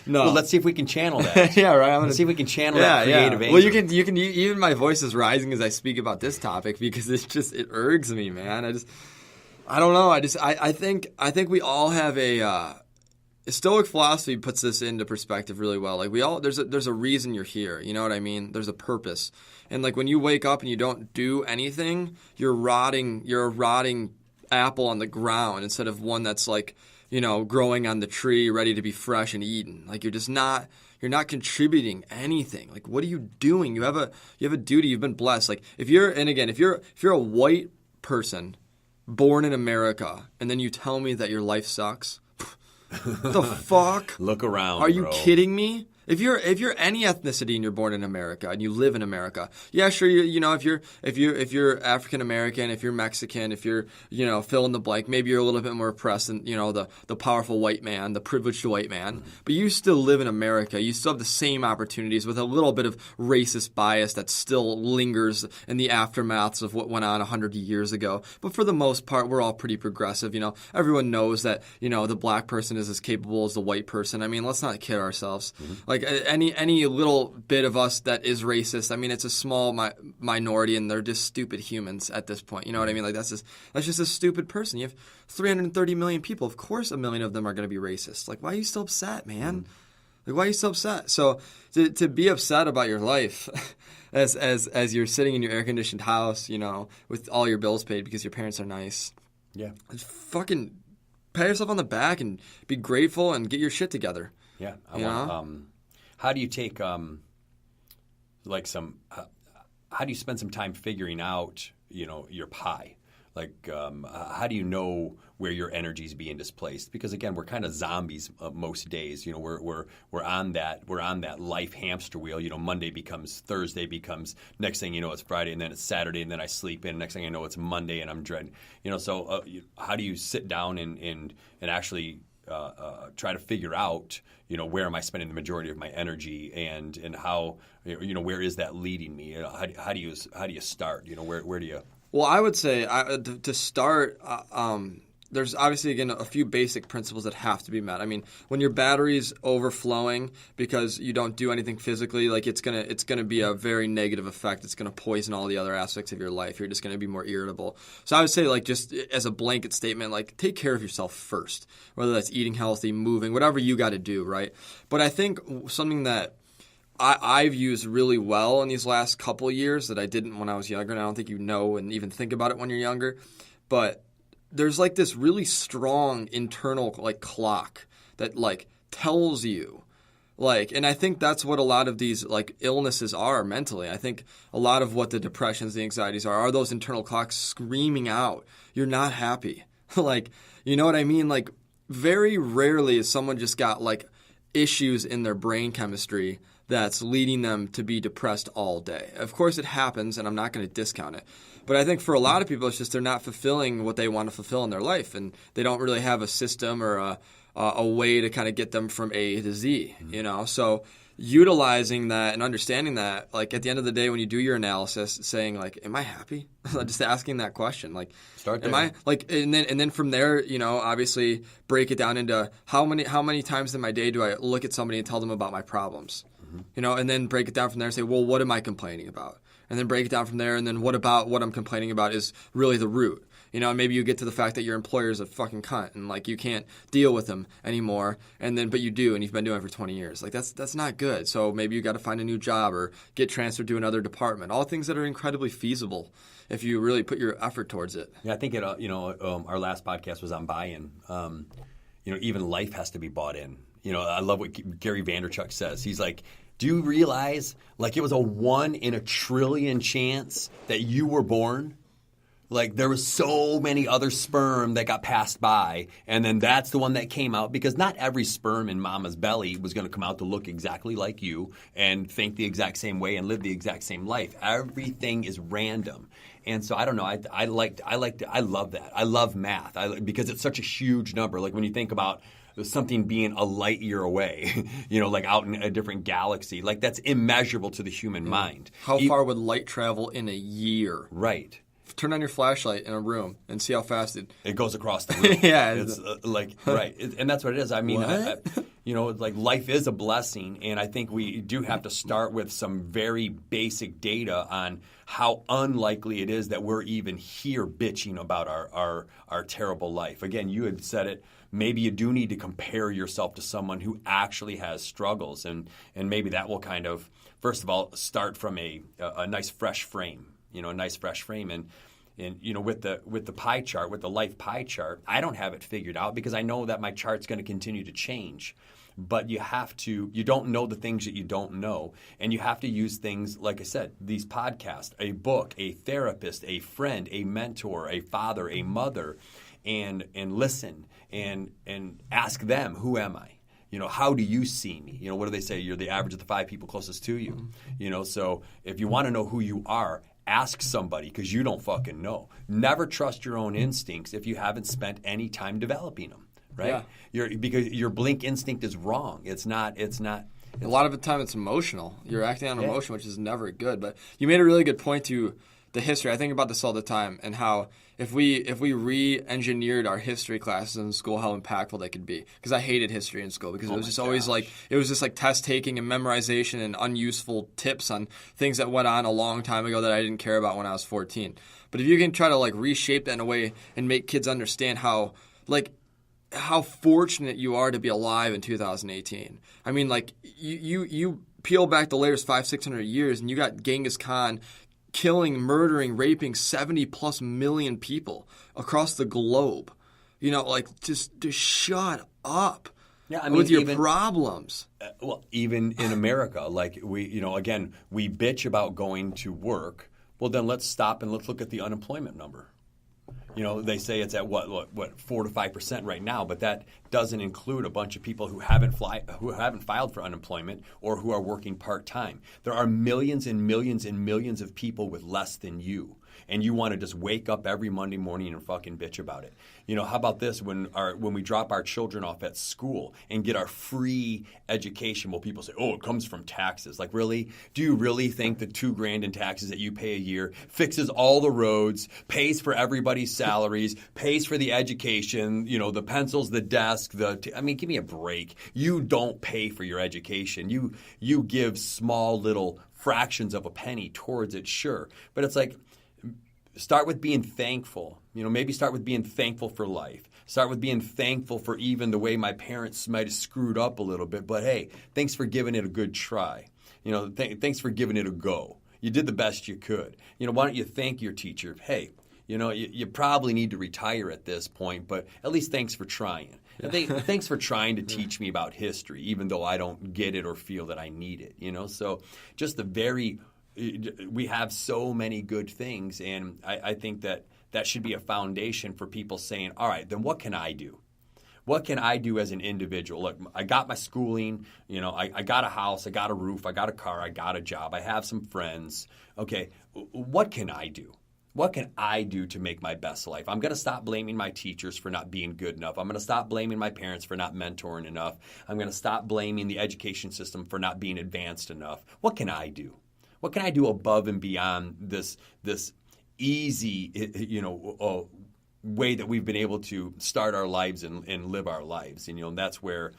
No. Well, let's see if we can channel that. Yeah, right. Let's see if we can channel that creative anger. Well, you can. Even my voice is rising as I speak about this topic because it irks me, man. I don't know. I think we all have a Stoic philosophy puts this into perspective really well. Like there's a reason you're here. You know what I mean? There's a purpose. And like when you wake up and you don't do anything, you're a rotting apple on the ground instead of one that's like, growing on the tree, ready to be fresh and eaten. Like you're not contributing anything. Like what are you doing? You have a duty. You've been blessed. Like if you're a white person born in America and then you tell me that your life sucks, what the fuck? Look around. Are you kidding me? If you're any ethnicity and you're born in America and you live in America, yeah, sure, if you're African American, if you're Mexican, if you're fill in the blank, maybe you're a little bit more oppressed than the powerful white man, the privileged white man. Mm-hmm. But you still live in America. You still have the same opportunities with a little bit of racist bias that still lingers in the aftermaths of what went on 100 years ago. But for the most part, we're all pretty progressive. Everyone knows that the black person is as capable as the white person. I mean, let's not kid ourselves. Mm-hmm. Like any little bit of us that is racist, I mean, it's a small minority, and they're just stupid humans at this point. You know what I mean? Like that's just a stupid person. You have 330 million people. Of course, a million of them are going to be racist. Like, why are you still upset, man? Like, why are you so upset? So to be upset about your life, as you're sitting in your air conditioned house, you know, with all your bills paid because your parents are nice. Yeah. Just fucking pat yourself on the back and be grateful and get your shit together. Yeah. How do you take how do you spend some time figuring out, you know, your pie? Like, how do you know where your energy is being displaced? Because again, we're kind of zombies most days. You know, we're on that life hamster wheel. You know, Monday becomes Thursday, becomes next thing you know it's Friday, and then it's Saturday, and then I sleep in. Next thing I know it's Monday, and I'm dreading. You know, so how do you sit down and actually try to figure out, you know, where am I spending the majority of my energy, and how, you know, where is that leading me? You know, how do you start? You know, where do you? Well, I would say to start, there's obviously, again, a few basic principles that have to be met. I mean, when your battery's overflowing because you don't do anything physically, like it's gonna be a very negative effect. It's gonna poison all the other aspects of your life. You're just gonna be more irritable. So I would say, like, just as a blanket statement, like, take care of yourself first, whether that's eating healthy, moving, whatever you got to do, right? But I think something that I've used really well in these last couple of years that I didn't when I was younger, and I don't think you know and even think about it when you're younger, but there's like this really strong internal like clock that like tells you, like, and I think that's what a lot of these like illnesses are mentally. I think a lot of what the depressions, the anxieties are those internal clocks screaming out, you're not happy. Like, you know what I mean? Like, very rarely is someone just got like issues in their brain chemistry that's leading them to be depressed all day. Of course it happens, and I'm not going to discount it. But I think for a lot of people, it's just they're not fulfilling what they want to fulfill in their life, and they don't really have a system or a way to kind of get them from A to Z, you know? So utilizing that and understanding that, like, at the end of the day when you do your analysis, saying, like, am I happy? Just asking that question. Like, start there. Am I, like, and then from there, you know, obviously break it down into how many times in my day do I look at somebody and tell them about my problems? You know, and then break it down from there and say, well, what am I complaining about? And then break it down from there, and then what about what I'm complaining about is really the root. You know, maybe you get to the fact that your employer is a fucking cunt and, like, you can't deal with them anymore, but you do, and you've been doing it for 20 years. Like, that's not good. So maybe you got to find a new job or get transferred to another department. All things that are incredibly feasible if you really put your effort towards it. Yeah, I think our last podcast was on buy-in. You know, even life has to be bought in. You know, I love what Gary Vaynerchuk says. He's like, do you realize, like, it was a 1 in a trillion chance that you were born? Like, there was so many other sperm that got passed by, and then that's the one that came out, because not every sperm in mama's belly was going to come out to look exactly like you and think the exact same way and live the exact same life. Everything is random. And so I don't know. I love that. I love math because it's such a huge number. Like, when you think about something being a light year away, you know, like out in a different galaxy, like, that's immeasurable to the human mind. How far would light travel in a year? Right. Turn on your flashlight in a room and see how fast it goes across the room. Yeah. It's right. And that's what it is. I mean, you know, like, life is a blessing, and I think we do have to start with some very basic data on how unlikely it is that we're even here bitching about our terrible life. Again, you had said it. Maybe you do need to compare yourself to someone who actually has struggles, and maybe that will kind of, first of all, start from a nice fresh frame. You know, a nice fresh frame, and you know, with the pie chart, with the life pie chart, I don't have it figured out because I know that my chart's going to continue to change. But you don't know the things that you don't know, and you have to use things, like I said, these podcasts, a book, a therapist, a friend, a mentor, a father, a mother, and listen and ask them, who am I? You know, how do you see me? You know, what do they say? You're the average of the 5 people closest to you. You know, so if you want to know who you are, ask somebody, because you don't fucking know. Never trust your own instincts if you haven't spent any time developing them, right? Yeah. Because your blink instinct is wrong. It's not. A lot of the time it's emotional. You're acting on emotion, which is never good. But you made a really good point to the history. I think about this all the time, and how if we re-engineered our history classes in school, how impactful they could be. Because I hated history in school because it was just always like test taking and memorization and unuseful tips on things that went on a long time ago that I didn't care about when I was 14. But if you can try to like reshape that in a way and make kids understand how fortunate you are to be alive in 2018. I mean, like you peel back the layers 500-600 years, and you got Genghis Khan killing, murdering, raping 70+ million people across the globe. You know, like just shut up. Yeah, I mean, with your problems. Well, even in America, like we bitch about going to work. Well, then let's stop and let's look at the unemployment number. You know, they say it's at what 4 to 5% right now, but that doesn't include a bunch of people who haven't filed for unemployment or who are working part-time. There are millions and millions and millions of people with less than you. And you want to just wake up every Monday morning and fucking bitch about it. You know, how about this? When we drop our children off at school and get our free education, well, people say, oh, it comes from taxes. Like, really? Do you really think the $2,000 in taxes that you pay a year fixes all the roads, pays for everybody's salaries, pays for the education, you know, the pencils, the desk, I mean, give me a break. You don't pay for your education. You give small little fractions of a penny towards it, sure. But it's like, start with being thankful. You know, maybe start with being thankful for life. Start with being thankful for even the way my parents might have screwed up a little bit. But hey, thanks for giving it a good try. You know, thanks for giving it a go. You did the best you could. You know, why don't you thank your teacher? Hey, you know, you probably need to retire at this point, but at least thanks for trying. Thanks for trying to teach me about history, even though I don't get it or feel that I need it. You know, so just we have so many good things, and I think that should be a foundation for people saying, all right, then what can I do? What can I do as an individual? Look, I got my schooling, you know, I got a house, I got a roof, I got a car, I got a job, I have some friends. Okay, what can I do? What can I do to make my best life? I'm going to stop blaming my teachers for not being good enough. I'm going to stop blaming my parents for not mentoring enough. I'm going to stop blaming the education system for not being advanced enough. What can I do? What can I do above and beyond this easy, you know, way that we've been able to start our lives and live our lives? And, you know, that's where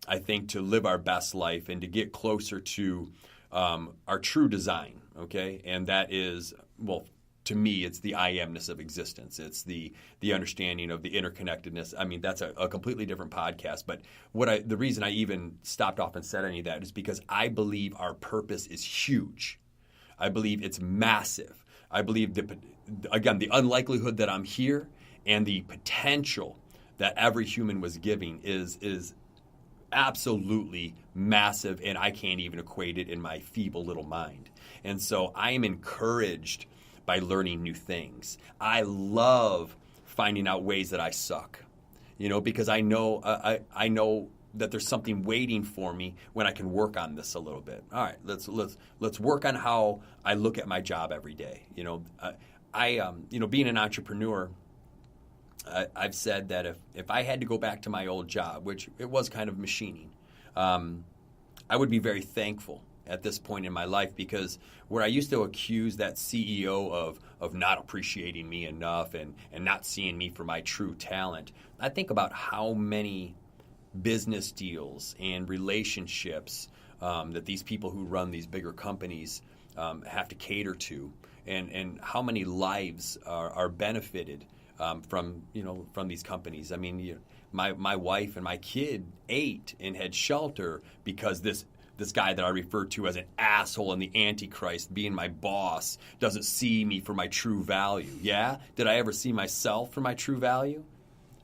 I think to live our best life and to get closer to our true design, okay? And that is, well, to me, it's the I amness of existence. It's the understanding of the interconnectedness. I mean, that's a completely different podcast. But the reason I even stopped off and said any of that is because I believe our purpose is huge. I believe it's massive. I believe, the unlikelihood that I'm here and the potential that every human was giving is absolutely massive, and I can't even equate it in my feeble little mind. And so I am encouraged by learning new things. I love finding out ways that I suck, you know, because I know I know that there's something waiting for me when I can work on this a little bit. All right, let's work on how I look at my job every day. You know, being an entrepreneur, I've said that if I had to go back to my old job, which it was kind of machining, I would be very thankful at this point in my life, because where I used to accuse that CEO of not appreciating me enough and not seeing me for my true talent, I think about how many business deals and relationships that these people who run these bigger companies have to cater to, and how many lives are benefited from these companies. I mean, my wife and my kid ate and had shelter because this guy that I refer to as an asshole and the Antichrist, being my boss, doesn't see me for my true value. Yeah? Did I ever see myself for my true value?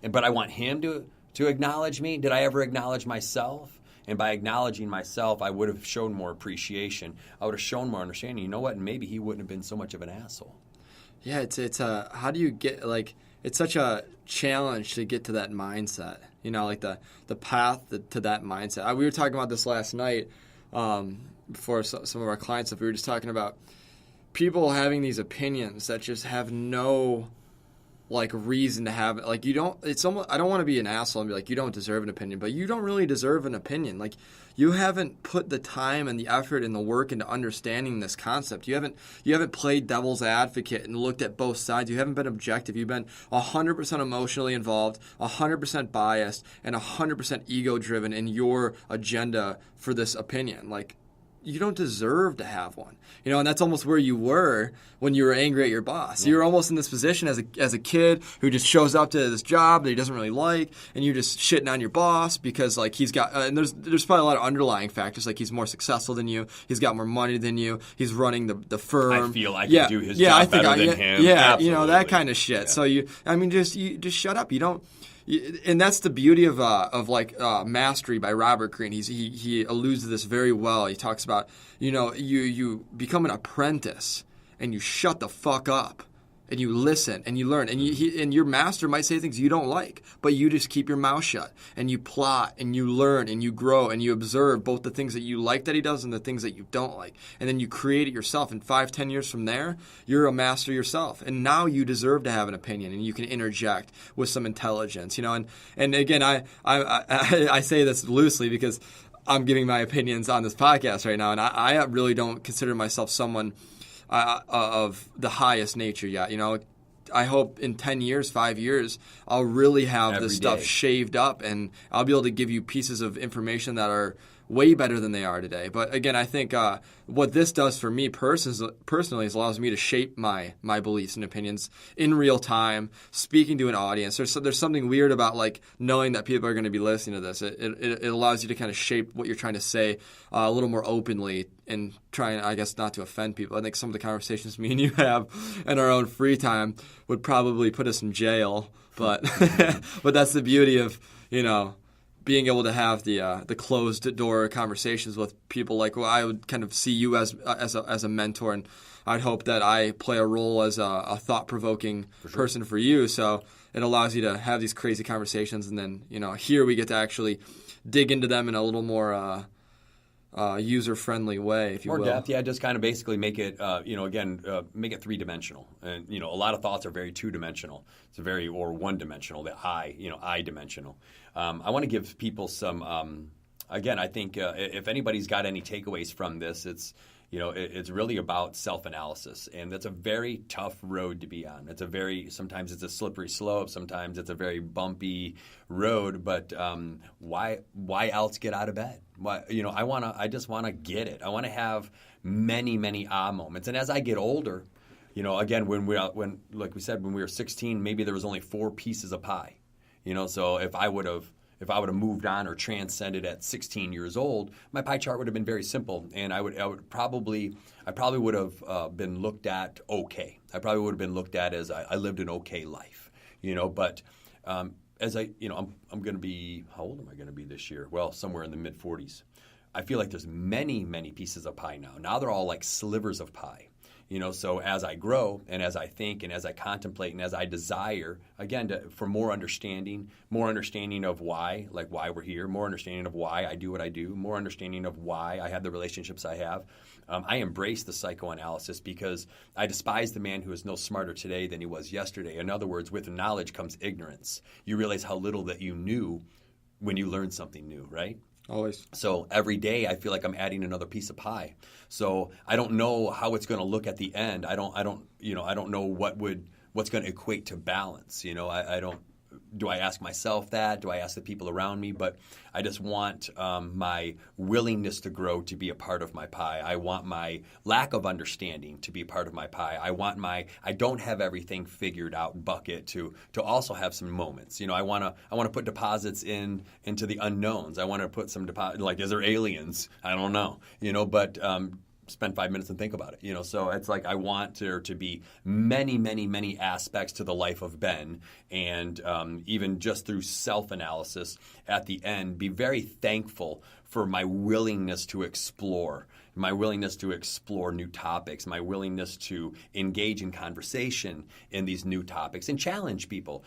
But I want him to acknowledge me. Did I ever acknowledge myself? And by acknowledging myself, I would have shown more appreciation. I would have shown more understanding. You know what? Maybe he wouldn't have been so much of an asshole. Yeah, it's how do you get, like, it's such a challenge to get to that mindset. You know, like the path to that mindset. We were talking about this last night before some of our clients. If we were just talking about people having these opinions that just have no like reason to have it. Like you don't. It's almost. I don't want to be an asshole and be like you don't deserve an opinion, but you don't really deserve an opinion. Like you haven't put the time and the effort and the work into understanding this concept. You haven't played devil's advocate and looked at both sides. You haven't been objective. You've been 100% emotionally involved, 100% biased, and 100% ego driven in your agenda for this opinion. Like you don't deserve to have one. And that's almost where you were when you were angry at your boss. Yeah. You were almost in this position as a kid who just shows up to this job that he doesn't really like, and you're just shitting on your boss because like he's got and there's probably a lot of underlying factors, like he's more successful than you, he's got more money than you, he's running the firm. I feel I can do his job better than him. Yeah, that kind of shit. Yeah. So just shut up. You don't. And that's the beauty of Mastery by Robert Greene. He alludes to this very well. He talks about you become an apprentice and you shut the fuck up and you listen and you learn and your master might say things you don't like, but you just keep your mouth shut and you plot and you learn and you grow and you observe both the things that you like that he does and the things that you don't like, and then you create it yourself. And 5-10 years from there, you're a master yourself, and now you deserve to have an opinion and you can interject with some intelligence. And again, I say this loosely because I'm giving my opinions on this podcast right now, and I really don't consider myself someone of the highest nature yet. I hope in 10 years, 5 years, I'll really have this stuff shaved up, and I'll be able to give you pieces of information that are way better than they are today. But again, I think what this does for me personally is allows me to shape my beliefs and opinions in real time, speaking to an audience. There's something weird about like knowing that people are going to be listening to this. It allows you to kind of shape what you're trying to say a little more openly and trying, I guess, not to offend people. I think some of the conversations me and you have in our own free time would probably put us in jail. But but that's the beauty of being able to have the closed door conversations with people. Like, well, I would kind of see you as a mentor, and I'd hope that I play a role as a thought provoking person for you. So it allows you to have these crazy conversations, and then here we get to actually dig into them in a little more user friendly way, if you will. More depth, yeah. Just kind of basically make it make it 3-dimensional, and a lot of thoughts are very 2-dimensional. It's or 1-dimensional. The I dimensional. I want to give people some. Again, I think if anybody's got any takeaways from this, it's really about self-analysis, and that's a very tough road to be on. Sometimes it's a slippery slope, sometimes it's a very bumpy road. But why else get out of bed? Why, I just want to get it. I want to have many, many moments. And as I get older, again, like we said, when we were 16, maybe there was only 4 pieces of pie. So if I would have moved on or transcended at 16 years old, my pie chart would have been very simple, and I probably would have been looked at okay. I probably would have been looked at as I lived an okay life, But as I'm going to be, how old am I going to be this year? Well, somewhere in the mid-40s. I feel like there's many, many pieces of pie now. Now they're all like slivers of pie. So as I grow and as I think and as I contemplate and as I desire, again, for more understanding of why we're here, more understanding of why I do what I do, more understanding of why I have the relationships I have. I embrace the psychoanalysis because I despise the man who is no smarter today than he was yesterday. In other words, with knowledge comes ignorance. You realize how little that you knew when you learned something new, right? Always. So every day I feel like I'm adding another piece of pie. So I don't know how it's going to look at the end. I don't know what's going to equate to balance. Do I ask myself that? Do I ask the people around me? But I just want my willingness to grow to be a part of my pie. I want my lack of understanding to be a part of my pie. I want I don't have everything figured out bucket to also have some moments. I want to put deposits into the unknowns. I want to put some deposit, like, is there aliens? I don't know. But spend 5 minutes and think about it. So it's like I want there to be many, many, many aspects to the life of Ben, and even just through self-analysis at the end, be very thankful for my willingness to explore, my willingness to explore new topics, my willingness to engage in conversation in these new topics, and challenge people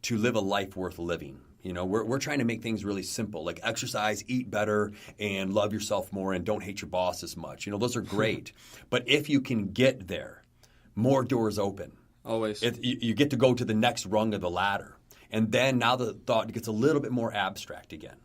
to live a life worth living. We're trying to make things really simple, like exercise, eat better, and love yourself more, and don't hate your boss as much. Those are great. But if you can get there, more doors open. Always. You get to go to the next rung of the ladder. And then now the thought gets a little bit more abstract again.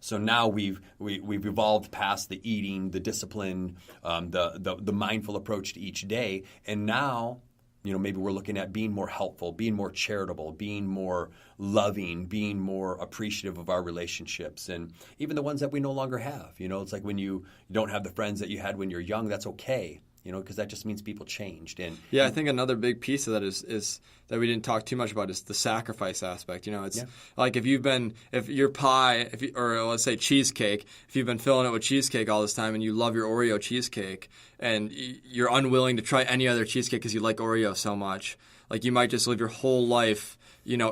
So now we've evolved past the eating, the discipline, the mindful approach to each day, and now maybe we're looking at being more helpful, being more charitable, being more loving, being more appreciative of our relationships, and even the ones that we no longer have. It's like when you don't have the friends that you had when you're young, that's okay. Because that just means people changed. And I think another big piece of that is that we didn't talk too much about is the sacrifice aspect. It's like if your pie, or let's say cheesecake, if you've been filling it with cheesecake all this time and you love your Oreo cheesecake and you're unwilling to try any other cheesecake because you like Oreo so much, like you might just live your whole life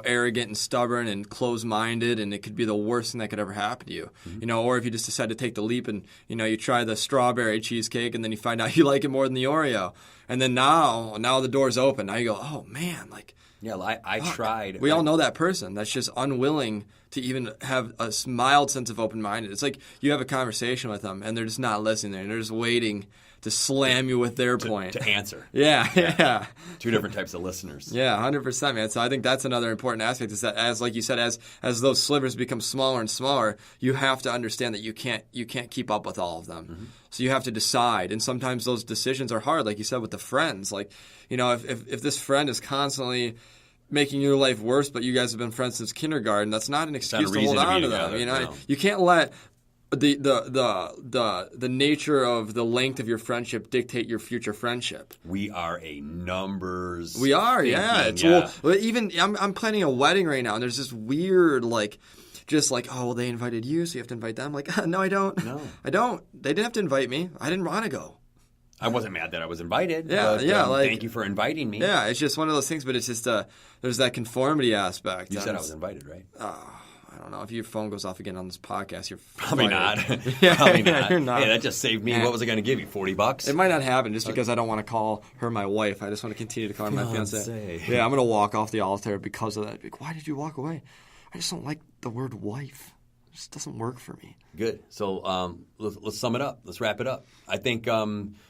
arrogant and stubborn and closed-minded, and it could be the worst thing that could ever happen to you. Mm-hmm. Or if you just decide to take the leap and, you try the strawberry cheesecake and then you find out you like it more than the Oreo. And then now the door's open. Now you go, oh, man, like... Yeah, I tried. We all know that person that's just unwilling to even have a mild sense of open-minded. It's like you have a conversation with them, and they're just not listening there. They're just waiting to slam you with their point. To answer. Yeah. Two different types of listeners. Yeah, 100%, man. So I think that's another important aspect is that, as like you said, as those slivers become smaller and smaller, you have to understand that you can't keep up with all of them. Mm-hmm. So you have to decide, and sometimes those decisions are hard, like you said with the friends. Like, if this friend is constantly making your life worse, but you guys have been friends since kindergarten, that's not an excuse to hold on to them. You can't let the nature of the length of your friendship dictate your future friendship. We are a numbers. We are, thinking, Well, even I'm planning a wedding right now, and there's this weird just like, oh, well, they invited you, so you have to invite them. Like, no, I don't. No, I don't. They didn't have to invite me. I didn't want to go. I wasn't mad that I was invited. Yeah, but, thank you for inviting me. Yeah, it's just one of those things, but it's just there's that conformity aspect. You said I was invited, right? I don't know. If your phone goes off again on this podcast, you're probably fired. not. Yeah, probably not. You're not. Hey, that just saved me. What was I going to give you? $40? It might not happen just because I don't want to call her my wife. I just want to continue to call her my fiancée. Yeah, I'm going to walk off the altar because of that. Like, why did you walk away? I just don't like the word wife. It just doesn't work for me. Good. So let's sum it up. Let's wrap it up. I think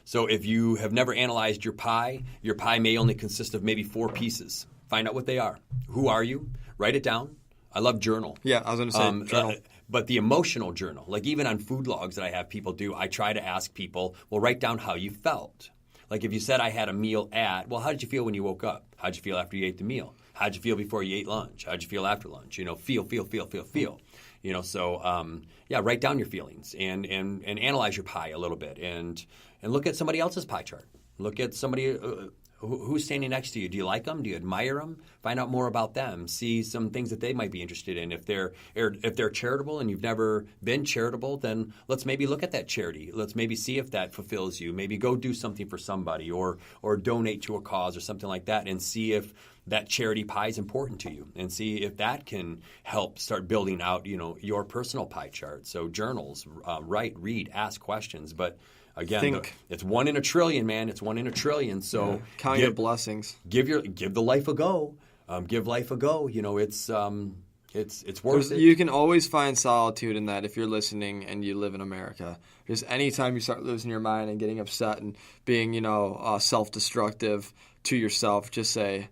so. If you have never analyzed your pie may only consist of maybe 4 pieces. Find out what they are. Who are you? Write it down. I love journal. Yeah, I was going to say journal. But the emotional journal, like even on food logs that I have people do, I try to ask people, well, write down how you felt. Like if you said I had a meal well, how did you feel when you woke up? How did you feel after you ate the meal? How did you feel before you ate lunch? How did you feel after lunch? Feel. So write down your feelings and analyze your pie a little bit and look at somebody else's pie chart. Look at somebody who's standing next to you. Do you like them? Do you admire them? Find out more about them. See some things that they might be interested in. If they're charitable and you've never been charitable, then let's maybe look at that charity. Let's maybe see if that fulfills you. Maybe go do something for somebody or donate to a cause or something like that and see if that charity pie is important to you and see if that can help start building out, your personal pie chart. So journals, write, read, ask questions, but again, it's 1 in a trillion, man. It's 1 in a trillion. So count your blessings. Give the life a go. Give life a go. It's worth it. You can always find solitude in that if you're listening and you live in America. Just anytime you start losing your mind and getting upset and being, self-destructive to yourself, just say,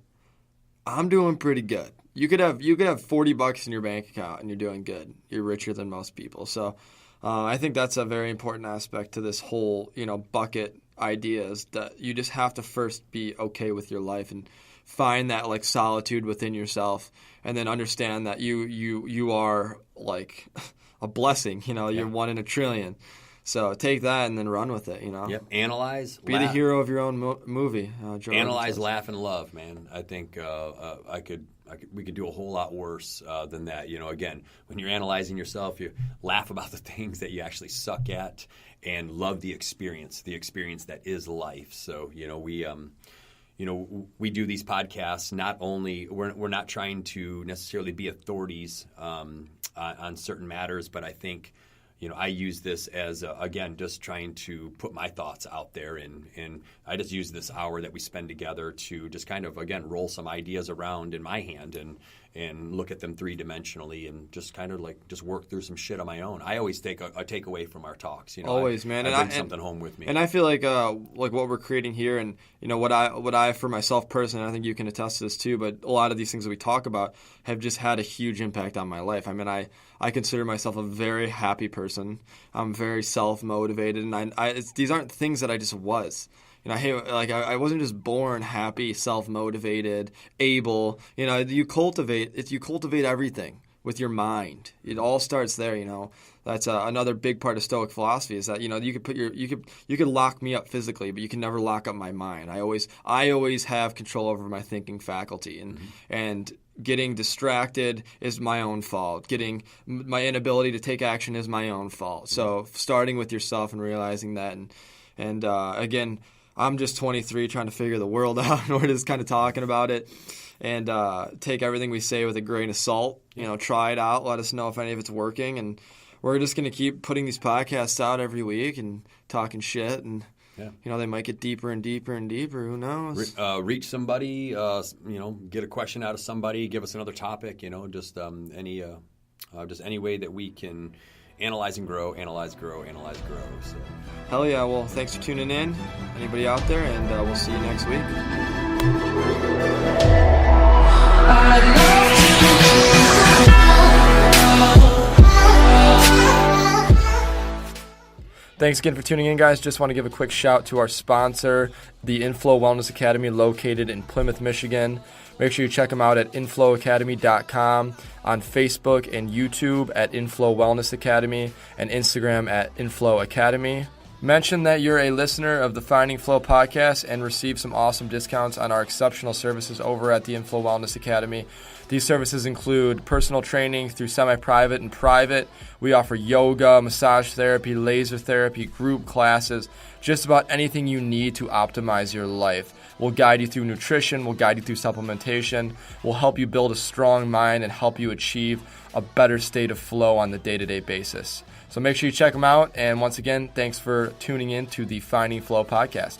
I'm doing pretty good. You could have $40 in your bank account and you're doing good. You're richer than most people. So I think that's a very important aspect to this whole, bucket idea is that you just have to first be okay with your life and find that solitude within yourself and then understand that you are like a blessing, you're 1 in a trillion. So take that and then run with it, Yep. Analyze. Be the hero of your own movie. Analyze, laugh, and love, man. I think we could do a whole lot worse than that. Again, when you're analyzing yourself, you laugh about the things that you actually suck at and love the experience that is life. So, we do these podcasts. Not only we're not trying to necessarily be authorities on certain matters, but I think. I use this as, again, just trying to put my thoughts out there. And I just use this hour that we spend together to just kind of, again, roll some ideas around in my hand and look at them 3-dimensionally and just kind of like just work through some shit on my own. I always take a take away from our talks. Always, man. I bring something home with me. And I feel like what we're creating here, and what I for myself personally, I think you can attest to this too. But a lot of these things that we talk about have just had a huge impact on my life. I mean, I consider myself a very happy person. I'm very self-motivated, and these aren't things that I just was. I wasn't just born happy, self-motivated, able. You cultivate everything with your mind. It all starts there. That's another big part of Stoic philosophy is that you could lock me up physically, but you can never lock up my mind. I always have control over my thinking faculty, and getting distracted is my own fault. Getting my inability to take action is my own fault. So starting with yourself and realizing that, and again, I'm just 23 trying to figure the world out, and we're just kind of talking about it. And take everything we say with a grain of salt. Try it out. Let us know if any of it's working. And we're just going to keep putting these podcasts out every week and talking shit. And, they might get deeper and deeper and deeper. Who knows? Reach somebody, get a question out of somebody, give us another topic, just any way that we can analyze and grow, analyze, grow. So. Hell yeah. Well, thanks for tuning in, anybody out there, and we'll see you next week. Thanks again for tuning in, guys. Just want to give a quick shout to our sponsor, the Inflow Wellness Academy, located in Plymouth, Michigan. Make sure you check them out at inflowacademy.com, on Facebook and YouTube at Inflow Wellness Academy, and Instagram at Inflow Academy. Mention that you're a listener of the Finding Flow podcast and receive some awesome discounts on our exceptional services over at the Inflow Wellness Academy. These services include personal training through semi-private and private. We offer yoga, massage therapy, laser therapy, group classes, just about anything you need to optimize your life. We'll guide you through nutrition. We'll guide you through supplementation. We'll help you build a strong mind and help you achieve a better state of flow on the day-to-day basis. So make sure you check them out. And once again, thanks for tuning in to the Finding Flow podcast.